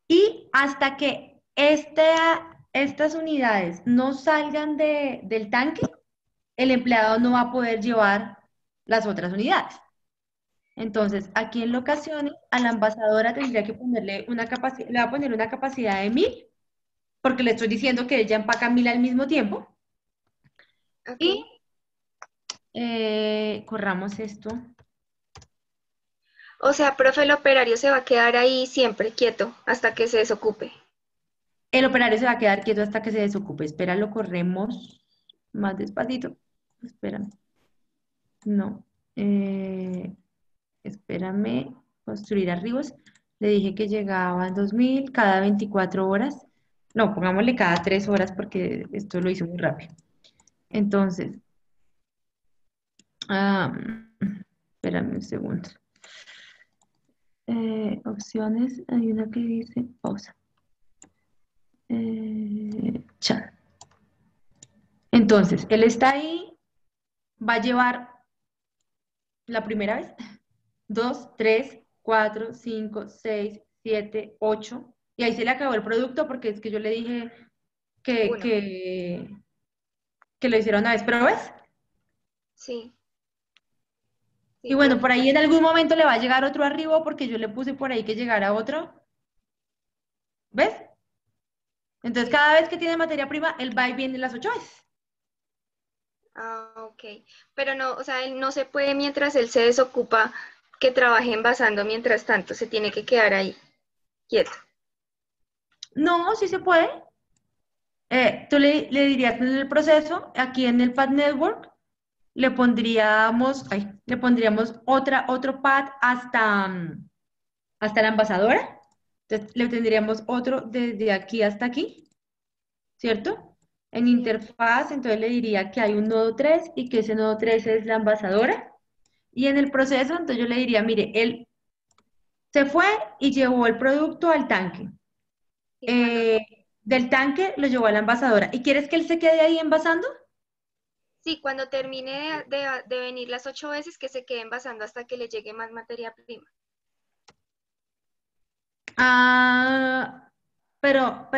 Y hasta que estas unidades no salgan del tanque, el empleado no va a poder llevar las otras unidades. Entonces, aquí en locaciones, a la envasadora tendría que ponerle una capacidad, le va a poner una capacidad de 1000, porque le estoy diciendo que ella empaca 1000 al mismo tiempo. Ok. Y corramos esto. O sea, profe, el operario se va a quedar ahí siempre quieto hasta que se desocupe. El operario se va a quedar quieto hasta que se desocupe. Espera, lo corremos más despacito. Espérame. No. Espérame. Construir archivos. Le dije que llegaba en 2000 cada 24 horas. No, pongámosle cada 3 horas porque esto lo hizo muy rápido. Entonces, ah, espérame un segundo. Opciones, hay una que dice pausa. Chat. Entonces, él está ahí, va a llevar la primera vez, 2, 3, 4, 5, 6, 7, 8, y ahí se le acabó el producto porque es que yo le dije que, Uno. que, que lo hiciera una vez, pero ¿ves? Sí, Y sí, bueno, por profe. ahí en algún momento le va a llegar otro arriba porque yo le puse por ahí que llegara otro, ¿ves? Entonces, Sí. cada vez que tiene materia prima, él va y viene las 8 veces. Ah, ok. Pero no, o sea, él no se puede mientras él se desocupa que trabaje envasando mientras tanto, se tiene que quedar ahí quieto. No, sí se puede. Tú le dirías en el proceso, aquí en el Pad Network, le pondríamos otro pad hasta la envasadora. Entonces, le tendríamos otro desde aquí hasta aquí, ¿cierto? En Sí. interfaz, entonces le diría que hay un nodo 3 y que ese nodo 3 es la envasadora. Y en el proceso, entonces yo le diría, mire, él se fue y llevó el producto al tanque. Y cuando Del tanque lo llevó a la envasadora. ¿Y quieres que él se quede ahí envasando? Sí, cuando termine de venir las 8 veces, que se quede envasando hasta que le llegue más materia prima. Ah, pero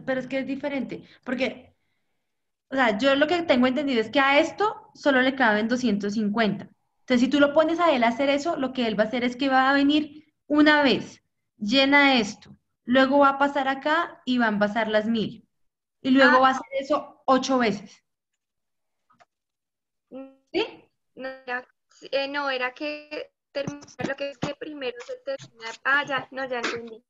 es que es diferente, porque, o sea, yo lo que tengo entendido es que a esto solo le caben 250. Entonces, si tú lo pones a él a hacer eso, lo que él va a hacer es que va a venir una vez, llena esto, luego va a pasar acá y va a envasar las 1000, y luego Ah, va a hacer eso 8 veces, no, ¿sí? no, era que lo que es que primero se termina. Ah, ya, no, ya entendí.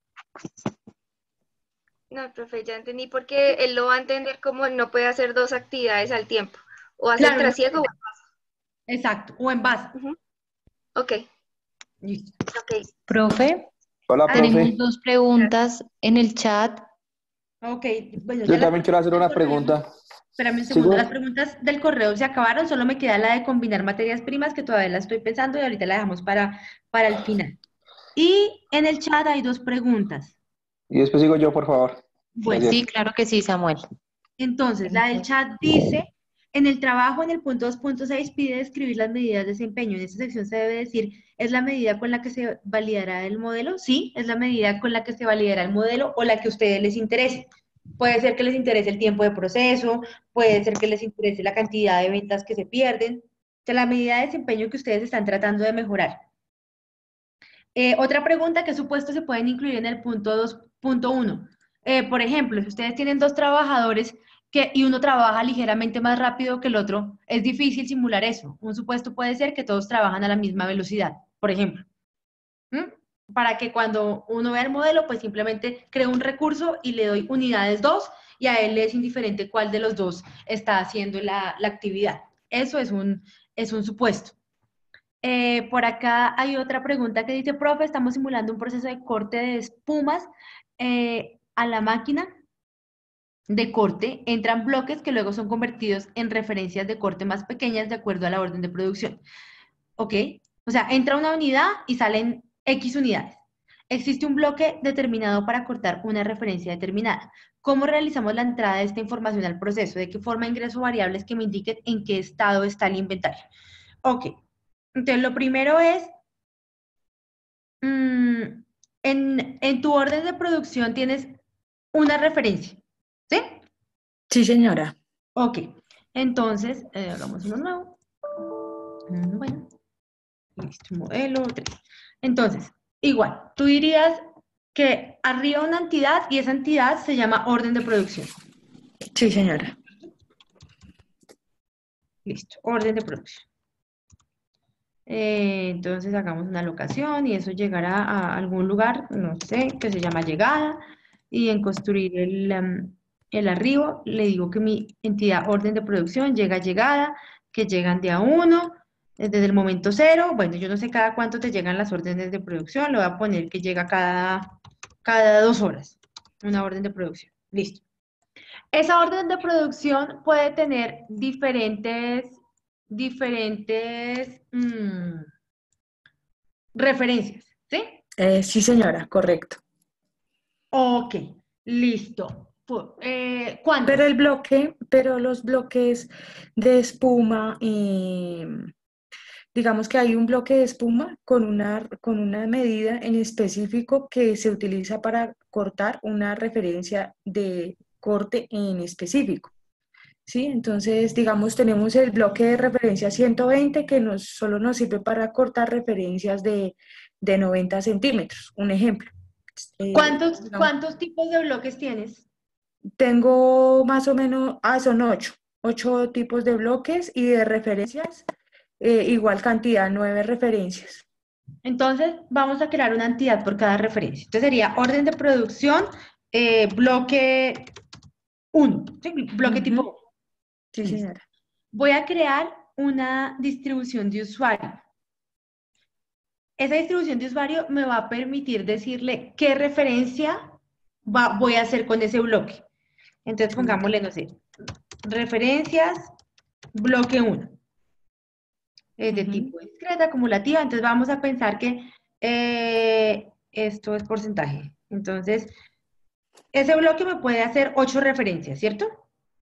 No, profe, ya entendí porque él lo va a entender como no puede hacer dos actividades al tiempo. O hace el Claro, no, trasiego. exacto, o envasa. Ujú. Ok, Listo. ok. Profe, Hola, Ah, tenemos profe. dos preguntas en el chat. Ok, bueno, ya Yo las también quiero preguntas hacer del una correo. pregunta. Espérame un segundo, las ¿Sigo? preguntas del correo se acabaron, solo me queda la de combinar materias primas que todavía la estoy pensando y ahorita la dejamos para el final. Y en el chat hay dos preguntas. Y después sigo yo, por favor. Bueno, Sí, Gracias. claro que sí, Samuel. entonces la del Entonces, chat dice, en el trabajo en el punto 2.6 pide describir las medidas de desempeño. En esta sección se debe decir, ¿es la medida con la que se validará el modelo? Sí, es la medida con la que se validará el modelo o la que a ustedes les interese. Puede ser que les interese el tiempo de proceso, puede ser que les interese la cantidad de ventas que se pierden, o sea, la medida de desempeño que ustedes están tratando de mejorar. Otra pregunta, ¿qué supuestos se pueden incluir en el punto 2.1? Por ejemplo, si ustedes tienen dos trabajadores y uno trabaja ligeramente más rápido que el otro, es difícil simular eso. Un supuesto puede ser que todos trabajan a la misma velocidad, por ejemplo. ¿Mm? Para que cuando uno vea el modelo, pues simplemente creo un recurso y le doy unidades 2 y a él le es indiferente cuál de los dos está haciendo la actividad. Eso es un supuesto. Por acá hay otra pregunta que dice, profe, estamos simulando un proceso de corte de espumas a la máquina de corte. Entran bloques que luego son convertidos en referencias de corte más pequeñas de acuerdo a la orden de producción. ¿Ok? O sea, entra una unidad y salen X unidades. Existe un bloque determinado para cortar una referencia determinada. ¿Cómo realizamos la entrada de esta información al proceso? ¿De qué forma ingreso variables que me indiquen en qué estado está el inventario? Ok. Entonces, lo primero es, mm, en tu orden de producción tienes una referencia, ¿sí? Sí, señora. Ok. Entonces, hagamos uno nuevo. Bueno, listo, modelo 3. Entonces, igual, tú dirías que arriba una entidad y esa entidad se llama orden de producción. Sí, señora. Listo, orden de producción. Entonces hagamos una locación y eso llegará a algún lugar, no sé, que se llama llegada. Y en construir el arribo, le digo que mi entidad orden de producción llega a llegada, que llegan de a uno, desde el momento cero. Bueno, yo no sé cada cuánto te llegan las órdenes de producción, le voy a poner que llega cada 2 horas, una orden de producción. Listo. Esa orden de producción puede tener diferentes referencias, ¿sí? Sí, señora, correcto. Ok, listo. ¿Cuántas? Pero los bloques de espuma, digamos que hay un bloque de espuma con una medida en específico que se utiliza para cortar una referencia de corte en específico. ¿Sí? Entonces, digamos, tenemos el bloque de referencia 120 que solo nos sirve para cortar referencias de 90 centímetros, un ejemplo. Digamos, ¿Cuántos tipos de bloques tienes? tengo más o menos, son 8 tipos de bloques y de referencias, igual cantidad, 9 referencias. Entonces, vamos a crear una entidad por cada referencia. Entonces, sería orden de producción, bloque 1, ¿sí? Bloque tipo Ujú. 1. Sí, Listo. señora. Voy a crear una distribución de usuario. Esa distribución de usuario me va a permitir decirle qué referencia voy a hacer con ese bloque. Entonces pongámosle, no sé, referencias, bloque 1. Es de tipo discreta, acumulativa, entonces vamos a pensar que esto es porcentaje. Entonces, ese bloque me puede hacer 8 referencias, ¿cierto?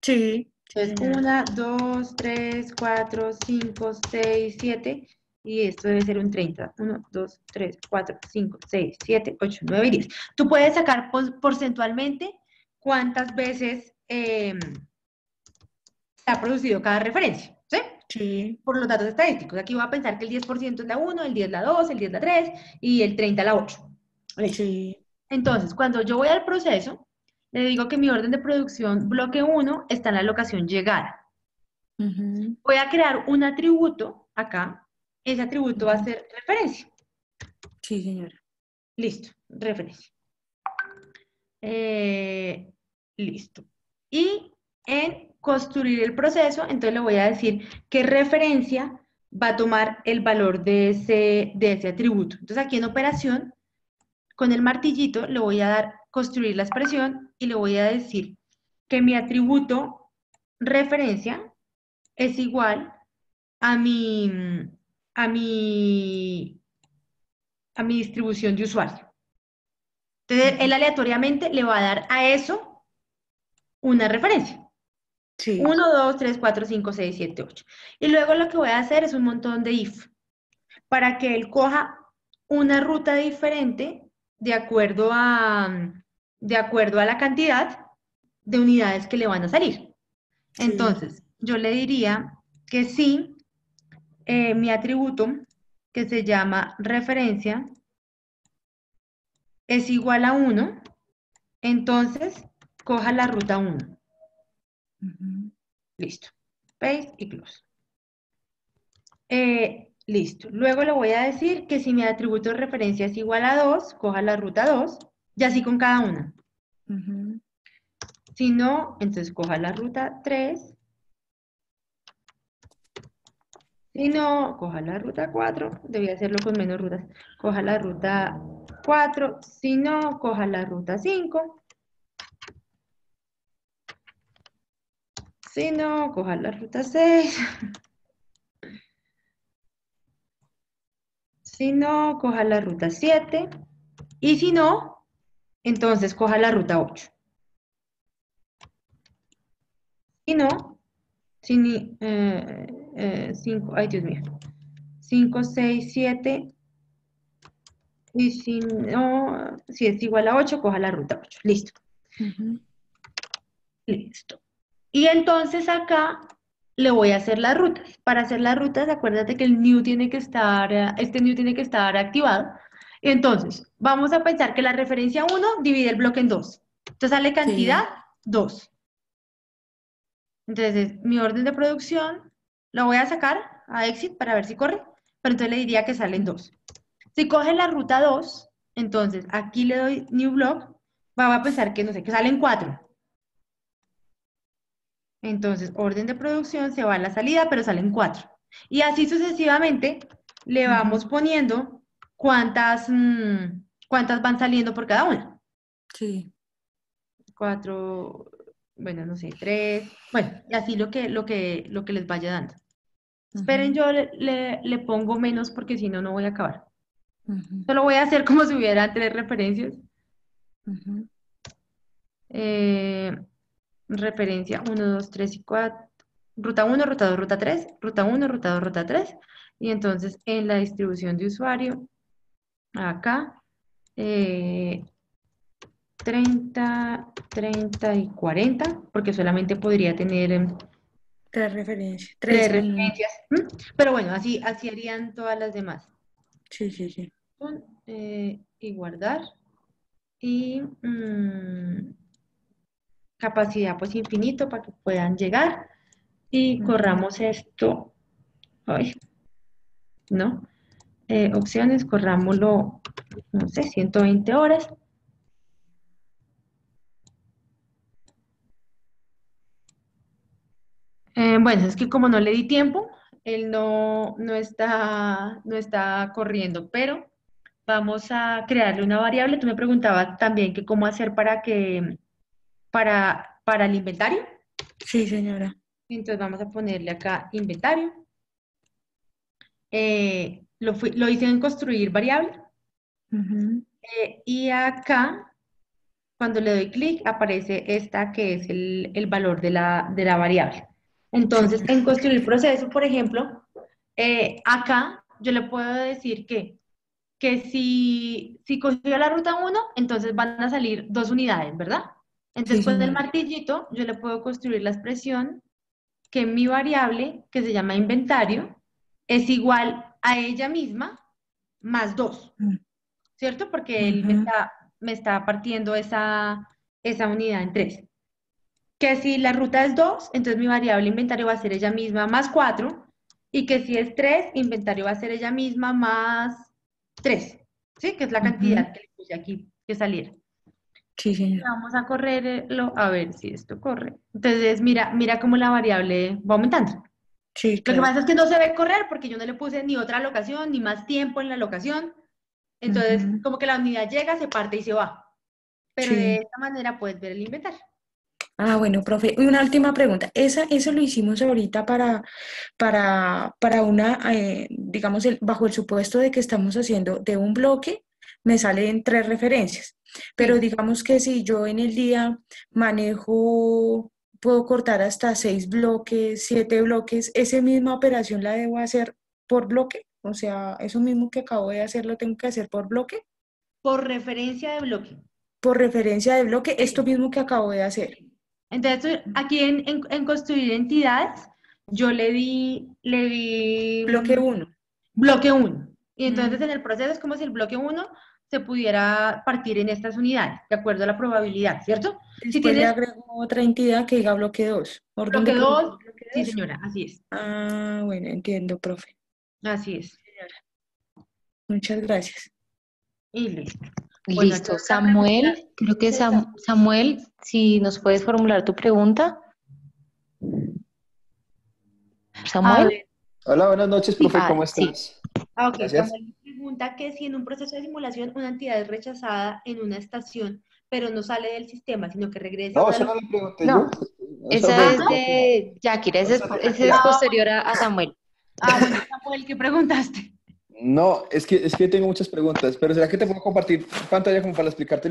Sí, sí, Entonces, señora. 1, 2, 3, 4, 5, 6, 7, y esto debe ser un 30. 1, 2, 3, 4, 5, 6, 7, 8, 9 y 10. Tú puedes sacar porcentualmente cuántas veces se ha producido cada referencia, ¿sí? Sí, Por los datos estadísticos. Aquí voy a pensar que el 10% es la 1, el 10 la 2, el 10 la 3 y el 30 la 8. Listo. sí. Entonces, cuando yo voy al proceso, le digo que mi orden de producción bloque 1 está en la locación llegada. Ujú, Voy a crear un atributo acá. Ese atributo va a ujú. ser referencia. Sí, señora. Listo, referencia. Listo. Y en construir el proceso, entonces le voy a decir qué referencia va a tomar el valor de ese atributo. Entonces aquí en operación, con el martillito le voy a dar construir la expresión y le voy a decir que mi atributo referencia es igual a a mi, a mi distribución de usuario. Entonces, él aleatoriamente le va a dar a eso una referencia. Sí, 1, 2, 3, 4, 5, 6, 7, 8. Y luego lo que voy a hacer es un montón de if para que él coja una ruta diferente de acuerdo a la cantidad de unidades que le van a salir. sí, Entonces, yo le diría que si mi atributo, que se llama referencia, es igual a 1, entonces coja la ruta 1. ujú, Listo. Paste y close. Listo. Luego le voy a decir que si mi atributo de referencia es igual a 2, coja la ruta 2, y así con cada una. ujú. Si no, entonces coja la ruta 3. Si no, coja la ruta 4. Debía hacerlo con menos rutas. Coja la ruta 4. Si no, coja la ruta 5. Si no, coja la ruta 6. Si no, coja la ruta 7. Y si no, entonces coja la ruta 8. Si no, si ni, 5, ay Dios mío, 5, 6, 7, y si no, si es igual a 8, coja la ruta 8. Listo, Ujú. listo. Y entonces acá le voy a hacer las rutas. Para hacer las rutas, acuérdate que el new tiene que estar, este new tiene que estar activado. Entonces, vamos a pensar que la referencia 1 divide el bloque en 2. Entonces sale cantidad Sí, 2. Entonces, mi orden de producción lo voy a sacar a exit para ver si corre, pero entonces le diría que salen 2. Si coge la ruta 2, entonces aquí le doy new block, va a pensar que no sé, que salen 4. Entonces, orden de producción se va a la salida, pero salen 4. Y así sucesivamente le vamos ujú, poniendo cuántas van saliendo por cada una. sí, 4, bueno, no sé, 3. Bueno, y así lo que les vaya dando. Esperen, ujú, yo le pongo menos porque si no, no voy a acabar. ujú, Solo voy a hacer como si hubiera 3 referencias. ujú. Eh, referencia 1, 2, 3 y 4. Ruta 1, ruta 2, ruta 3. Ruta 1, ruta 2, ruta 3. Y entonces en la distribución de usuario, acá, 30, 30 y 40, porque solamente podría tener Tres referencias. 3 Tres. referencias. ¿M? Pero bueno, así harían todas las demás. Sí, sí, sí. Y guardar. Y capacidad pues infinito para que puedan llegar. Y Ujú. corramos esto. Ay, ¿no? Opciones, corrámoslo, no sé, 120 horas. Bueno, es que como no le di tiempo, él no está corriendo, pero vamos a crearle una variable. Tú me preguntabas también que cómo hacer para el inventario. Sí, señora. Entonces vamos a ponerle acá inventario. lo hice en construir variable. Ujú. Y acá, cuando le doy clic, aparece esta que es el valor de la variable. Entonces, en construir proceso, por ejemplo, acá yo le puedo decir que si cogió la ruta 1, entonces van a salir 2 unidades, ¿verdad? Sí, Entonces, con el señora. martillito, yo le puedo construir la expresión que mi variable, que se llama inventario, es igual a ella misma más 2, ¿cierto? Porque él Ujú. me está partiendo esa unidad en 3. Que si la ruta es 2, entonces mi variable inventario va a ser ella misma más 4. Y que si es 3, inventario va a ser ella misma más 3. ¿Sí? Que es la Ujú. cantidad que le puse aquí que saliera. Sí, señora. Vamos a correrlo, a ver si esto corre. Entonces, mira cómo la variable va aumentando. Sí, Lo que claro. pasa es que no se ve correr porque yo no le puse ni otra locación, ni más tiempo en la locación. Entonces, Ujú. como que la unidad llega, se parte y se va. Pero de Sí. esta manera puedes ver el inventario. Ah, bueno, profe. Y una última pregunta. Eso lo hicimos ahorita para una, digamos, bajo el supuesto de que estamos haciendo de un bloque, me salen 3 referencias. Pero Sí. digamos que si yo en el día manejo, puedo cortar hasta 6 bloques, 7 bloques, ¿esa misma operación la debo hacer por bloque? O sea, eso mismo que acabo de hacer lo tengo que hacer por bloque, Por referencia de bloque. por referencia de bloque, esto Sí. mismo que acabo de hacer. Entonces, aquí en construir entidades, yo le di Bloque uno. bloque 1. Y entonces Mm. en el proceso es como si el bloque 1 se pudiera partir en estas unidades, de acuerdo a la probabilidad, ¿cierto? Si Después le tienes agrego otra entidad que diga bloque 2. Orden de bloque producción 2, bloque sí 2. señora, así es. Ah, bueno, entiendo, profe. Así es. Muchas gracias. Y listo. Bueno, Listo. entonces la pregunta Samuel, creo que de Samuel. Samuel, si nos puedes formular tu pregunta. A Samuel. ver, Hola, buenas noches, profe, Ah, ¿cómo sí. estás? ok, Gracias. Samuel pregunta que si en un proceso de simulación una entidad es rechazada en una estación, pero no sale del sistema, sino que regresa a No, una eso no le pregunté yo. No, Eso esa fue, es de Yakira, eso es de ese es Shakira. posterior a Samuel. Bueno, Samuel, ¿qué preguntaste? No, es que tengo muchas preguntas, pero ¿será que te puedo compartir pantalla como para explicarte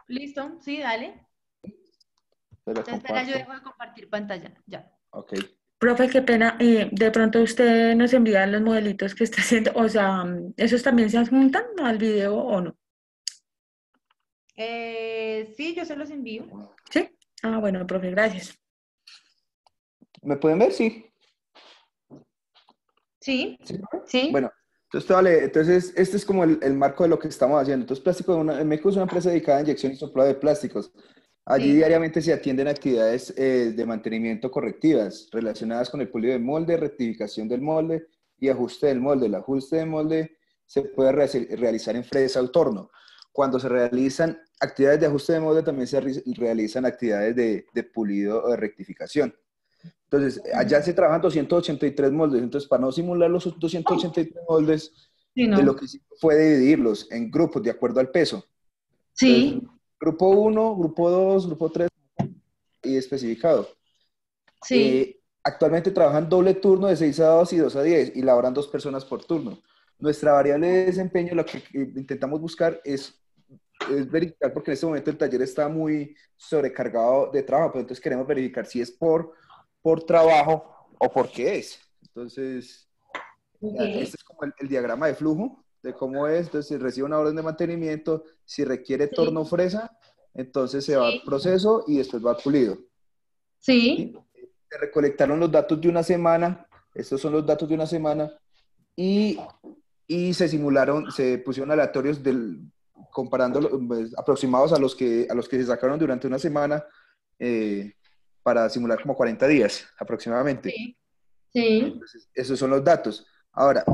Listo, sí, dale. Te la Entonces, espera, yo comparto. dejo de compartir pantalla. Ya. Ok. Profe, qué pena. De pronto usted nos envía los modelitos que está haciendo. O sea, ¿esos también se adjuntan al video o no? Sí, yo se los envío. ¿Sí? Ah, bueno, profe, gracias. ¿Me pueden ver? Sí. Sí, ¿Sí? ¿Sí? Bueno, entonces, vale, entonces este es como el marco de lo que estamos haciendo. Entonces, en México es una empresa dedicada a inyección y soplado de plásticos. Allí sí, diariamente se atienden actividades de mantenimiento correctivas relacionadas con el pulido de molde, rectificación del molde y ajuste del molde. El ajuste de molde se puede realizar en fresa o torno. Cuando se realizan actividades de ajuste de molde, también se realizan actividades de pulido o de rectificación. Entonces, allá se trabajan 283 moldes. Entonces, para no simular los 283 moldes, sí, lo no. que hicimos fue dividirlos en grupos de acuerdo al peso. Entonces, Sí, grupo 1, grupo 2, grupo 3 y especificado. sí, Actualmente trabajan doble turno de 6 a 2 y 2 a 10 y laboran 2 personas por turno. Nuestra variable de desempeño, lo que intentamos buscar es verificar, porque en este momento el taller está muy sobrecargado de trabajo, pero entonces queremos verificar si es por trabajo o por qué es. Entonces, ok, este es como el diagrama de flujo de cómo es. Entonces, si recibe una orden de mantenimiento, si requiere torno sí, fresa, entonces se va al sí, proceso y después va al pulido. sí, ¿Sí? Se recolectaron los datos de una semana, estos son los datos de una semana, y, y se pusieron aleatorios comparando pues, aproximados a los que se sacaron durante una semana eh, para simular como 40 días aproximadamente. sí, sí. Entonces, esos son los datos. Ahora,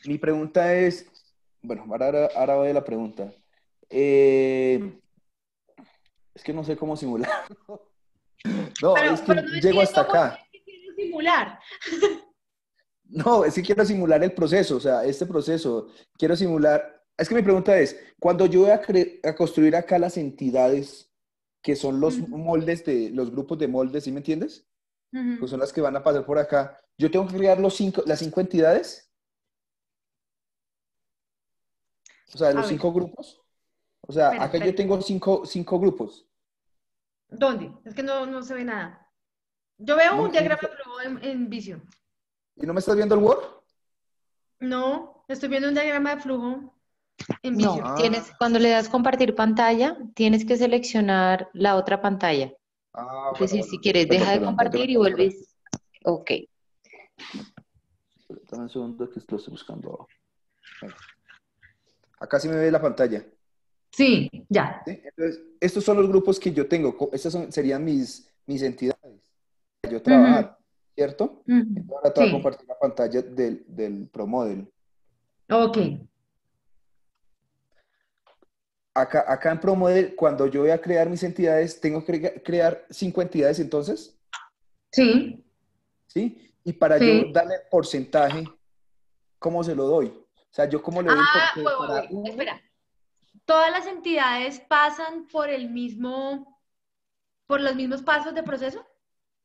mi pregunta es, bueno, ahora voy a la pregunta. Es que no sé cómo simular. No, es Pero que no llego hasta entiendo por acá. qué quieres simular. No, es que quiero simular el proceso, o sea, este proceso, quiero simular, es que mi pregunta es, cuando yo voy a construir acá las entidades que son los Ujú. moldes de los grupos de moldes, ¿sí me entiendes? que son las que van a pasar por acá. Yo tengo que crear las 5 entidades, o sea, A los ver, 5 grupos. O sea, espera, acá yo espera. tengo cinco grupos. ¿Dónde? Es que no se ve nada. Yo veo ¿No un me, y no me diagrama está- de flujo en Visio. y no me estás viendo el Word? No, estoy viendo un diagrama de flujo en No, Visio. Ah, cuando le das compartir pantalla, tienes que seleccionar la otra pantalla. ah, Es bueno, decir, bueno. si quieres, deja de Perdón, ya te lo compartir y acabo ahora. vuelves. Ok. Dame un segundo que lo estoy buscando. Bueno, acá sí me ve la pantalla. Sí, ya. ¿Sí? Entonces, estos son los grupos que yo tengo. Serían mis entidades para yo Ujú, trabajar, ¿cierto? ujú. Entonces, ahora te voy a Sí, compartir la pantalla del ProModel. ok. Acá en ProModel, cuando yo voy a crear mis entidades, tengo que crear 5 entidades entonces, Sí, ¿sí? Y para yo sí. darle porcentaje, ¿cómo se lo doy? O sea, yo cómo le doy Ah, para güey. uno. Espera. ¿Todas las entidades pasan por los mismos pasos de proceso?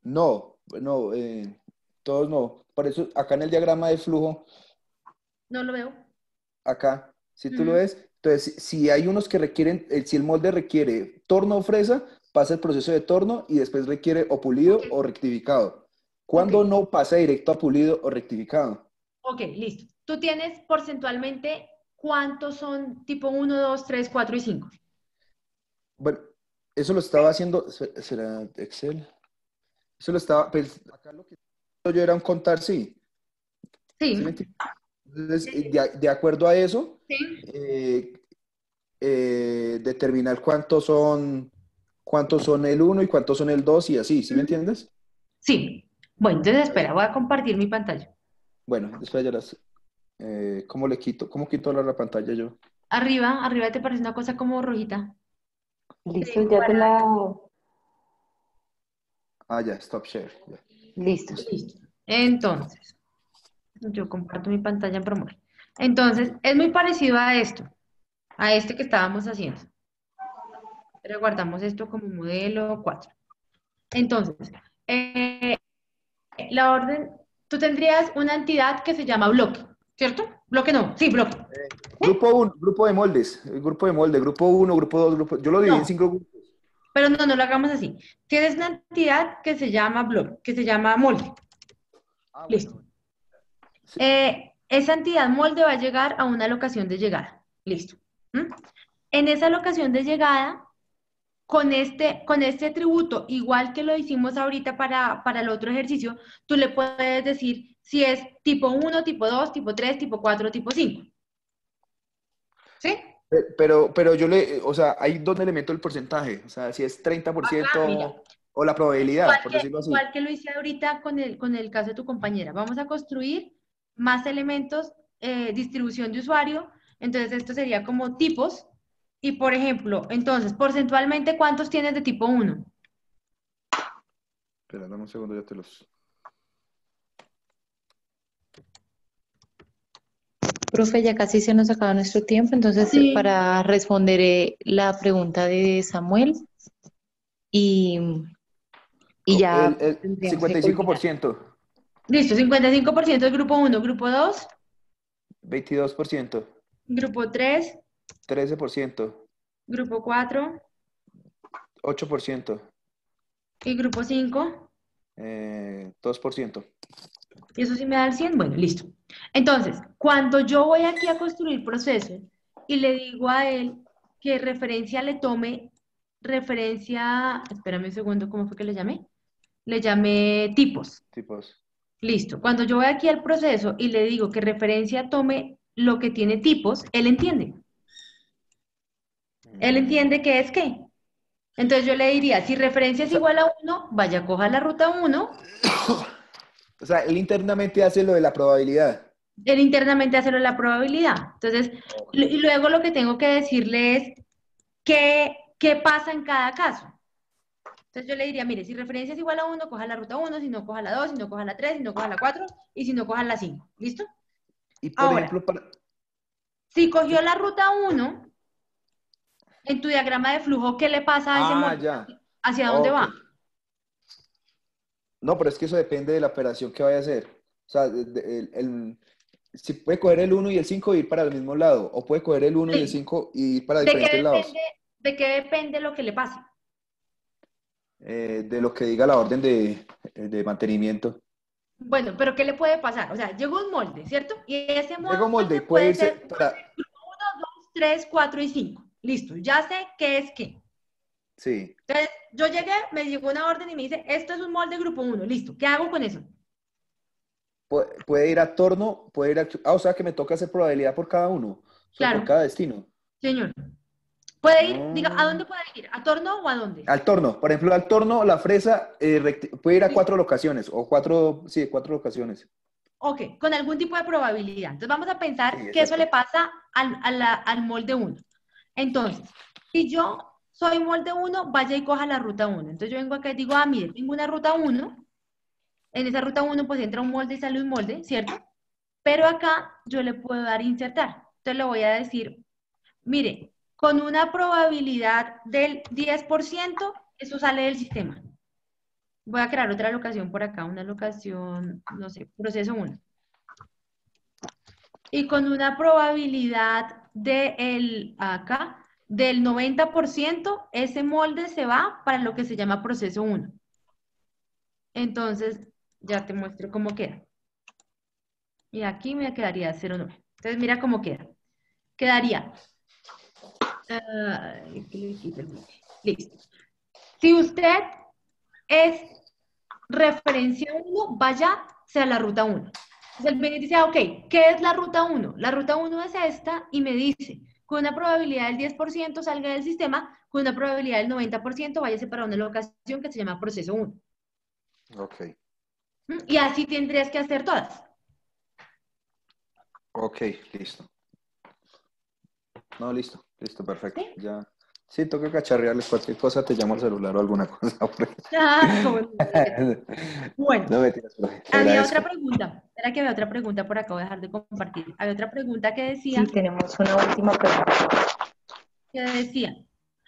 No, no, todos no. Por eso, acá en el diagrama de flujo, No lo veo. acá, si tú lo Ujú. ves, entonces, si hay unos que requieren, si el molde requiere torno o fresa, pasa el proceso de torno y después requiere o pulido Ok, o rectificado. ok, Cuando no, pasa directo a pulido o rectificado. ok, listo. Tú tienes porcentualmente cuántos son tipo 1, 2, 3, 4 y 5. Bueno, eso lo estaba haciendo, ¿será Excel? Eso lo estaba, pues, acá lo que yo era un contar, sí. ¿Sí me Sí, entiendes? Entonces, sí, de acuerdo a eso, sí. eh, determinar cuántos son el uno y cuántos son el 2 y así, ¿sí me Ujú. entiendes? Sí. Bueno, entonces Ahí. espera, voy a compartir mi pantalla. Bueno, después ya ¿cómo le quito? ¿Cómo quito la pantalla yo? Arriba te parece una cosa como rojita. Te Listo, digo ya te para... la... Ah, ya, stop share. Ya. Listo. Listo. Entonces, yo comparto mi pantalla en Promore. Entonces, es muy parecido a esto, a este que estábamos haciendo. Pero guardamos esto como modelo 4. Entonces, eh, la orden, tú tendrías una entidad que se llama bloque, ¿cierto? Bloque no, sí, bloque. Grupo 1, grupo de moldes, el grupo de molde, grupo uno, grupo 2, yo lo dividí en No, 5 grupos. pero no lo hagamos así. Tienes una entidad que se llama bloque, que se llama molde. Ah, bueno, Listo. bueno. Sí. Esa entidad molde va a llegar a una locación de llegada. Listo. ¿Mm? En esa locación de llegada, con este atributo, igual que lo hicimos ahorita para el otro ejercicio, tú le puedes decir si es tipo 1, tipo 2, tipo 3, tipo 4, tipo 5. ¿Sí? Pero o sea, hay dos elementos del porcentaje, o sea, si es Acá, mira, 30% o la probabilidad, por decirlo así. igual que lo hice ahorita con el caso de tu compañera. Vamos a construir más elementos, distribución de usuario. Entonces, esto sería como tipos. Y, por ejemplo, entonces, porcentualmente, ¿cuántos tienes de tipo 1? Espera, dame un segundo, ya te los... Profe, ya casi se nos acaba nuestro tiempo, entonces Sí. para responder la pregunta de Samuel y, y ya El tendríamos que culminar. 55%, Listo, 55% del grupo 1, grupo 2, 22%, grupo 3, 13%, grupo 4 8%, y grupo 5. 2%. Y eso sí me da el 100. Bueno, listo. Entonces, cuando yo voy aquí a construir proceso y le digo a él que referencia le tome referencia, espérame un segundo, ¿cómo fue que le llamé? Le llamé tipos. Tipos. Listo. Cuando yo voy aquí al proceso y le digo que referencia tome lo que tiene tipos, él entiende. Él entiende qué es qué. Entonces yo le diría, si referencia O es sea, igual a 1, vaya, coja la ruta 1. o sea, él internamente hace lo de la probabilidad. Él internamente hace la probabilidad. Entonces, Ok. y luego lo que tengo que decirle es qué pasa en cada caso. Entonces yo le diría, mire, si referencia es igual a 1, coja la ruta 1, si no, coja la 2, si no, coja la 3, si no, coja la 4, y si no, coja la 5. ¿Listo? Y por Ahora, ejemplo, si cogió la ruta 1, en tu diagrama de flujo, ¿qué le pasa a ese ah, molde? ya. ¿Hacia dónde Ok. va? No, pero es que eso depende de la operación que vaya a hacer. O sea, si puede coger el 1 y el 5 e ir para el mismo lado, o puede coger el 1 y el Sí. 5 y ir para ¿De qué diferentes lados. depende, de qué depende lo que le pase? De lo que diga la orden de mantenimiento. Bueno, pero ¿qué le puede pasar? O sea, llegó un molde, ¿cierto? Y ese Llega un molde y molde puede puede irse ser para... 2, 3, 4 y 5. Listo, ya sé qué es qué. Sí. Entonces, yo llegué, me llegó una orden y me dice, esto es un molde grupo 1, listo. ¿Qué hago con eso? Puede ir a torno, puede ir a... o sea que me toca hacer probabilidad por cada uno, o sea, por Claro, cada destino. señor. Puede ir, diga, ¿a Ah. dónde puede ir? ¿A torno o a dónde? Al torno, por ejemplo, al torno, la fresa puede ir a 4 locaciones, o 4, sí, 4 locaciones. Ok, con algún tipo de probabilidad. Entonces vamos a Sí, pensar que eso le exacto. pasa al molde 1. Entonces, si yo soy molde 1, vaya y coja la ruta 1. Entonces yo vengo acá y digo, ah, mire, tengo una ruta 1. En esa ruta 1 pues entra un molde y sale un molde, ¿cierto? Pero acá yo le puedo dar insertar. Entonces le voy a decir, mire, con una probabilidad del 10%, eso sale del sistema. Voy a crear otra locación por acá, una locación, no sé, proceso 1. Y con una probabilidad acá del 90%, ese molde se va para lo que se llama proceso 1. Entonces, ya te muestro cómo queda. Y aquí me quedaría 0,9. Entonces, mira cómo queda. Quedaría. Aquí le quito el bloque. Listo. Si usted es referencia 1, vaya a la ruta 1. Entonces él viene y dice, ok, ¿qué es la ruta 1? La ruta 1 es esta y me dice, con una probabilidad del 10% salga del sistema, con una probabilidad del 90% váyase para una locación que se llama proceso 1. Ok. Y así tendrías que hacer todas. Ok, listo. No, listo, perfecto. ¿Sí? Ya. Sí, toca cacharrearles cualquier cosa, te llamo al celular o alguna cosa. Ah, ¿cómo no? Bueno, No me tiras, profe. Te había otra agradezco. pregunta. Espera que había otra pregunta por acá, voy a dejar de compartir. Había otra pregunta Sí, tenemos una última pregunta.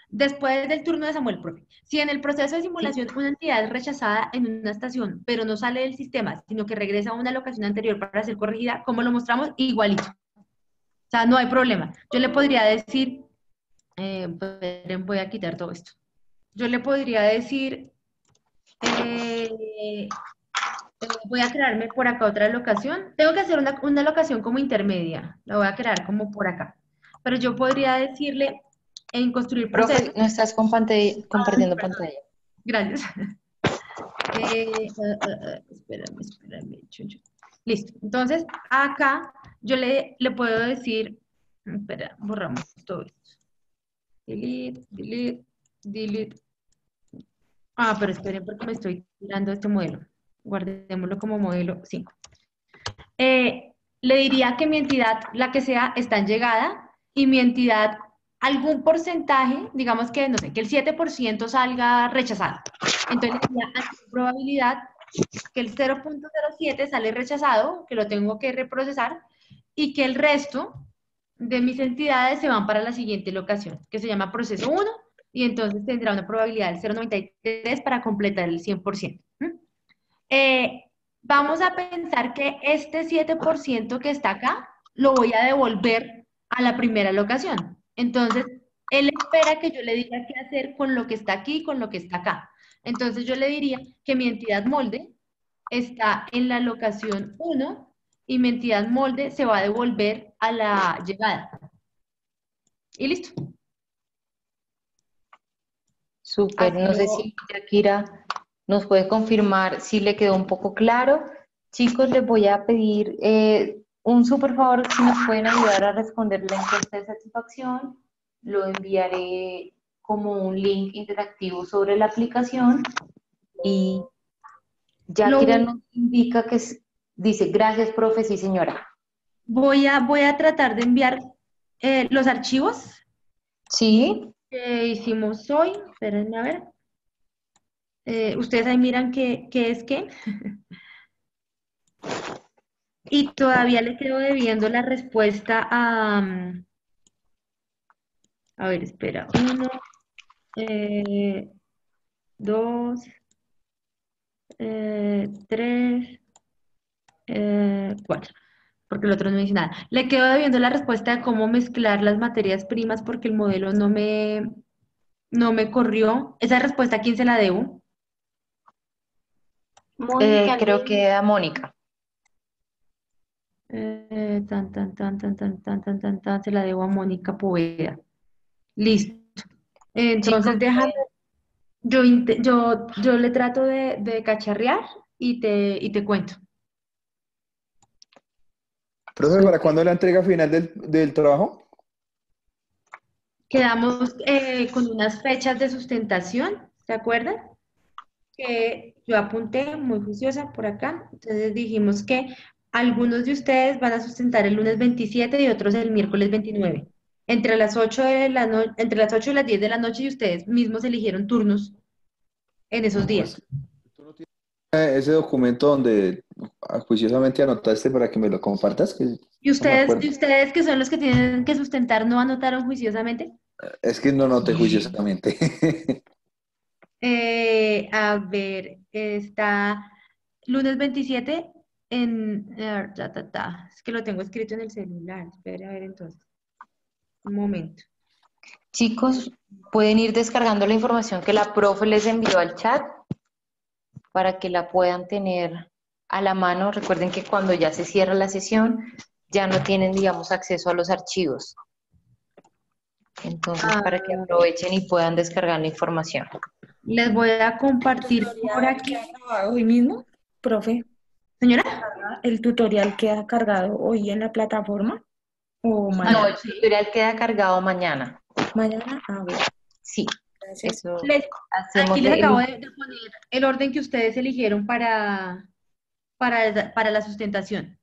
Después del turno de Samuel, profe, si en el proceso de Sí, simulación una entidad es rechazada en una estación, pero no sale del sistema, sino que regresa a una locación anterior para ser corregida, ¿cómo lo mostramos? Igualito. O sea, no hay problema. Yo le podría decir, voy a quitar todo esto. Yo le podría decir, voy a crearme por acá otra locación. Tengo que hacer una locación como intermedia. La voy a crear como por acá. Pero yo podría decirle en construir profe, procesos. no estás compartiendo pantalla. Gracias. Espérame. Chuncho. Listo. Entonces, acá yo le puedo decir, espera, borramos todo esto. Delete. Ah, pero esperen porque me estoy tirando este modelo. Guardémoslo como modelo 5. Le diría que mi entidad, la que sea, está en llegada y mi entidad, algún porcentaje, digamos que, no sé, que el 7% salga rechazado. Entonces, le diría, hay probabilidad que el 0,07 sale rechazado, que lo tengo que reprocesar, y que el resto de mis entidades se van para la siguiente locación, que se llama proceso 1, y entonces tendrá una probabilidad del 0,93 para completar el 100%. Vamos a pensar que este 7% que está acá lo voy a devolver a la primera locación. Entonces, él espera que yo le diga qué hacer con lo que está aquí y con lo que está acá. Entonces, yo le diría que mi entidad molde está en la locación 1 y mi entidad molde se va a devolver a la llegada. Y listo. Súper. Así No sé lo... si Shakira nos puede confirmar si le quedó un poco claro. Chicos, les voy a pedir un súper favor, si nos pueden ayudar a responder la encuesta de satisfacción. Lo enviaré como un link interactivo sobre la aplicación y Shakira lo nos indica que dice, gracias, profe, sí, señora. voy a tratar de enviar los archivos Sí, que hicimos hoy. Espérenme a ver. Ustedes ahí miran qué es qué. Y todavía le quedo debiendo la respuesta a ver, espera, 1, 2, 3, 4, porque el otro no dice nada. Le quedo debiendo la respuesta de cómo mezclar las materias primas porque el modelo no me corrió. Esa respuesta, ¿a quién se la debo? Mónica, Creo lee. que a Mónica. Se la debo a Mónica Poveda. Listo. Entonces, Chicos, déjame, yo le trato de cacharrear y te cuento. Profe, ¿para cuándo la entrega final del trabajo? Quedamos con unas fechas de sustentación, ¿se acuerdan? Que yo apunté muy juiciosa por acá. Entonces dijimos que algunos de ustedes van a sustentar el lunes 27 y otros el miércoles 29. Entre las 8 de la entre las 8 y las 10 de la noche y ustedes mismos eligieron turnos en esos días. Pues, ¿tú no tienes ese documento donde juiciosamente anotaste para que me lo compartas? Que ¿Y no me acuerdo. ustedes que son los que tienen que sustentar no anotaron juiciosamente? Es que no noté juiciosamente. A ver, está lunes 27 Es que lo tengo escrito en el celular. Espera, a ver entonces. Un momento. Chicos, pueden ir descargando la información que la profe les envió al chat para que la puedan tener a la mano. Recuerden que cuando ya se cierra la sesión, ya no tienen, digamos, acceso a los archivos. Entonces, para que aprovechen y puedan descargar la información. Les voy a compartir por aquí. ¿Queda grabado hoy mismo, profe? Señora. ¿El tutorial queda cargado hoy en la plataforma o No, mañana? el tutorial queda cargado mañana. Mañana, a ver. Sí, Gracias. eso Aquí hacemos. les acabo de poner el orden que ustedes eligieron para la sustentación.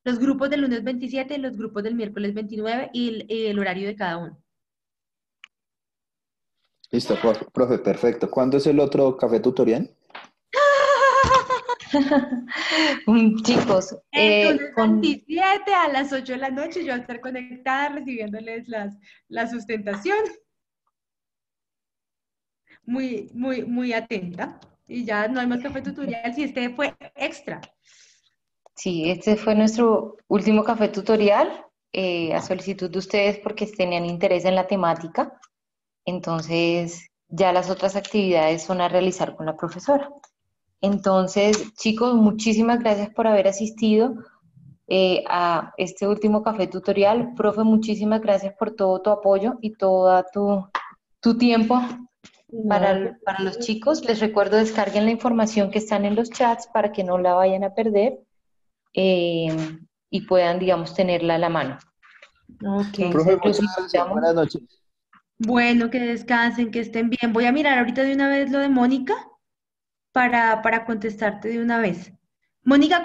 Los grupos del lunes 27, los grupos del miércoles 29 y el horario de cada uno. Listo, profe, perfecto. ¿Cuándo es el otro café tutorial? Chicos, El lunes 27 a las 8 de la noche yo voy a estar conectada recibiéndoles la sustentación. Muy atenta. Y ya no hay más café tutorial si este fue extra. sí, este fue nuestro último café tutorial a solicitud de ustedes porque tenían interés en la temática. Entonces, ya las otras actividades son a realizar con la profesora. Entonces, chicos, muchísimas gracias por haber asistido a este último café tutorial. Profe, muchísimas gracias por todo tu apoyo y todo tu tiempo para los chicos. Les recuerdo, descarguen la información que están en los chats para que no la vayan a perder y puedan, digamos, tenerla a la mano. Ok. Profe, Entonces, los muchas gracias. invitamos. Buenas noches. Bueno, que descansen, que estén bien. Voy a mirar ahorita de una vez lo de Mónica para contestarte de una vez. Mónica,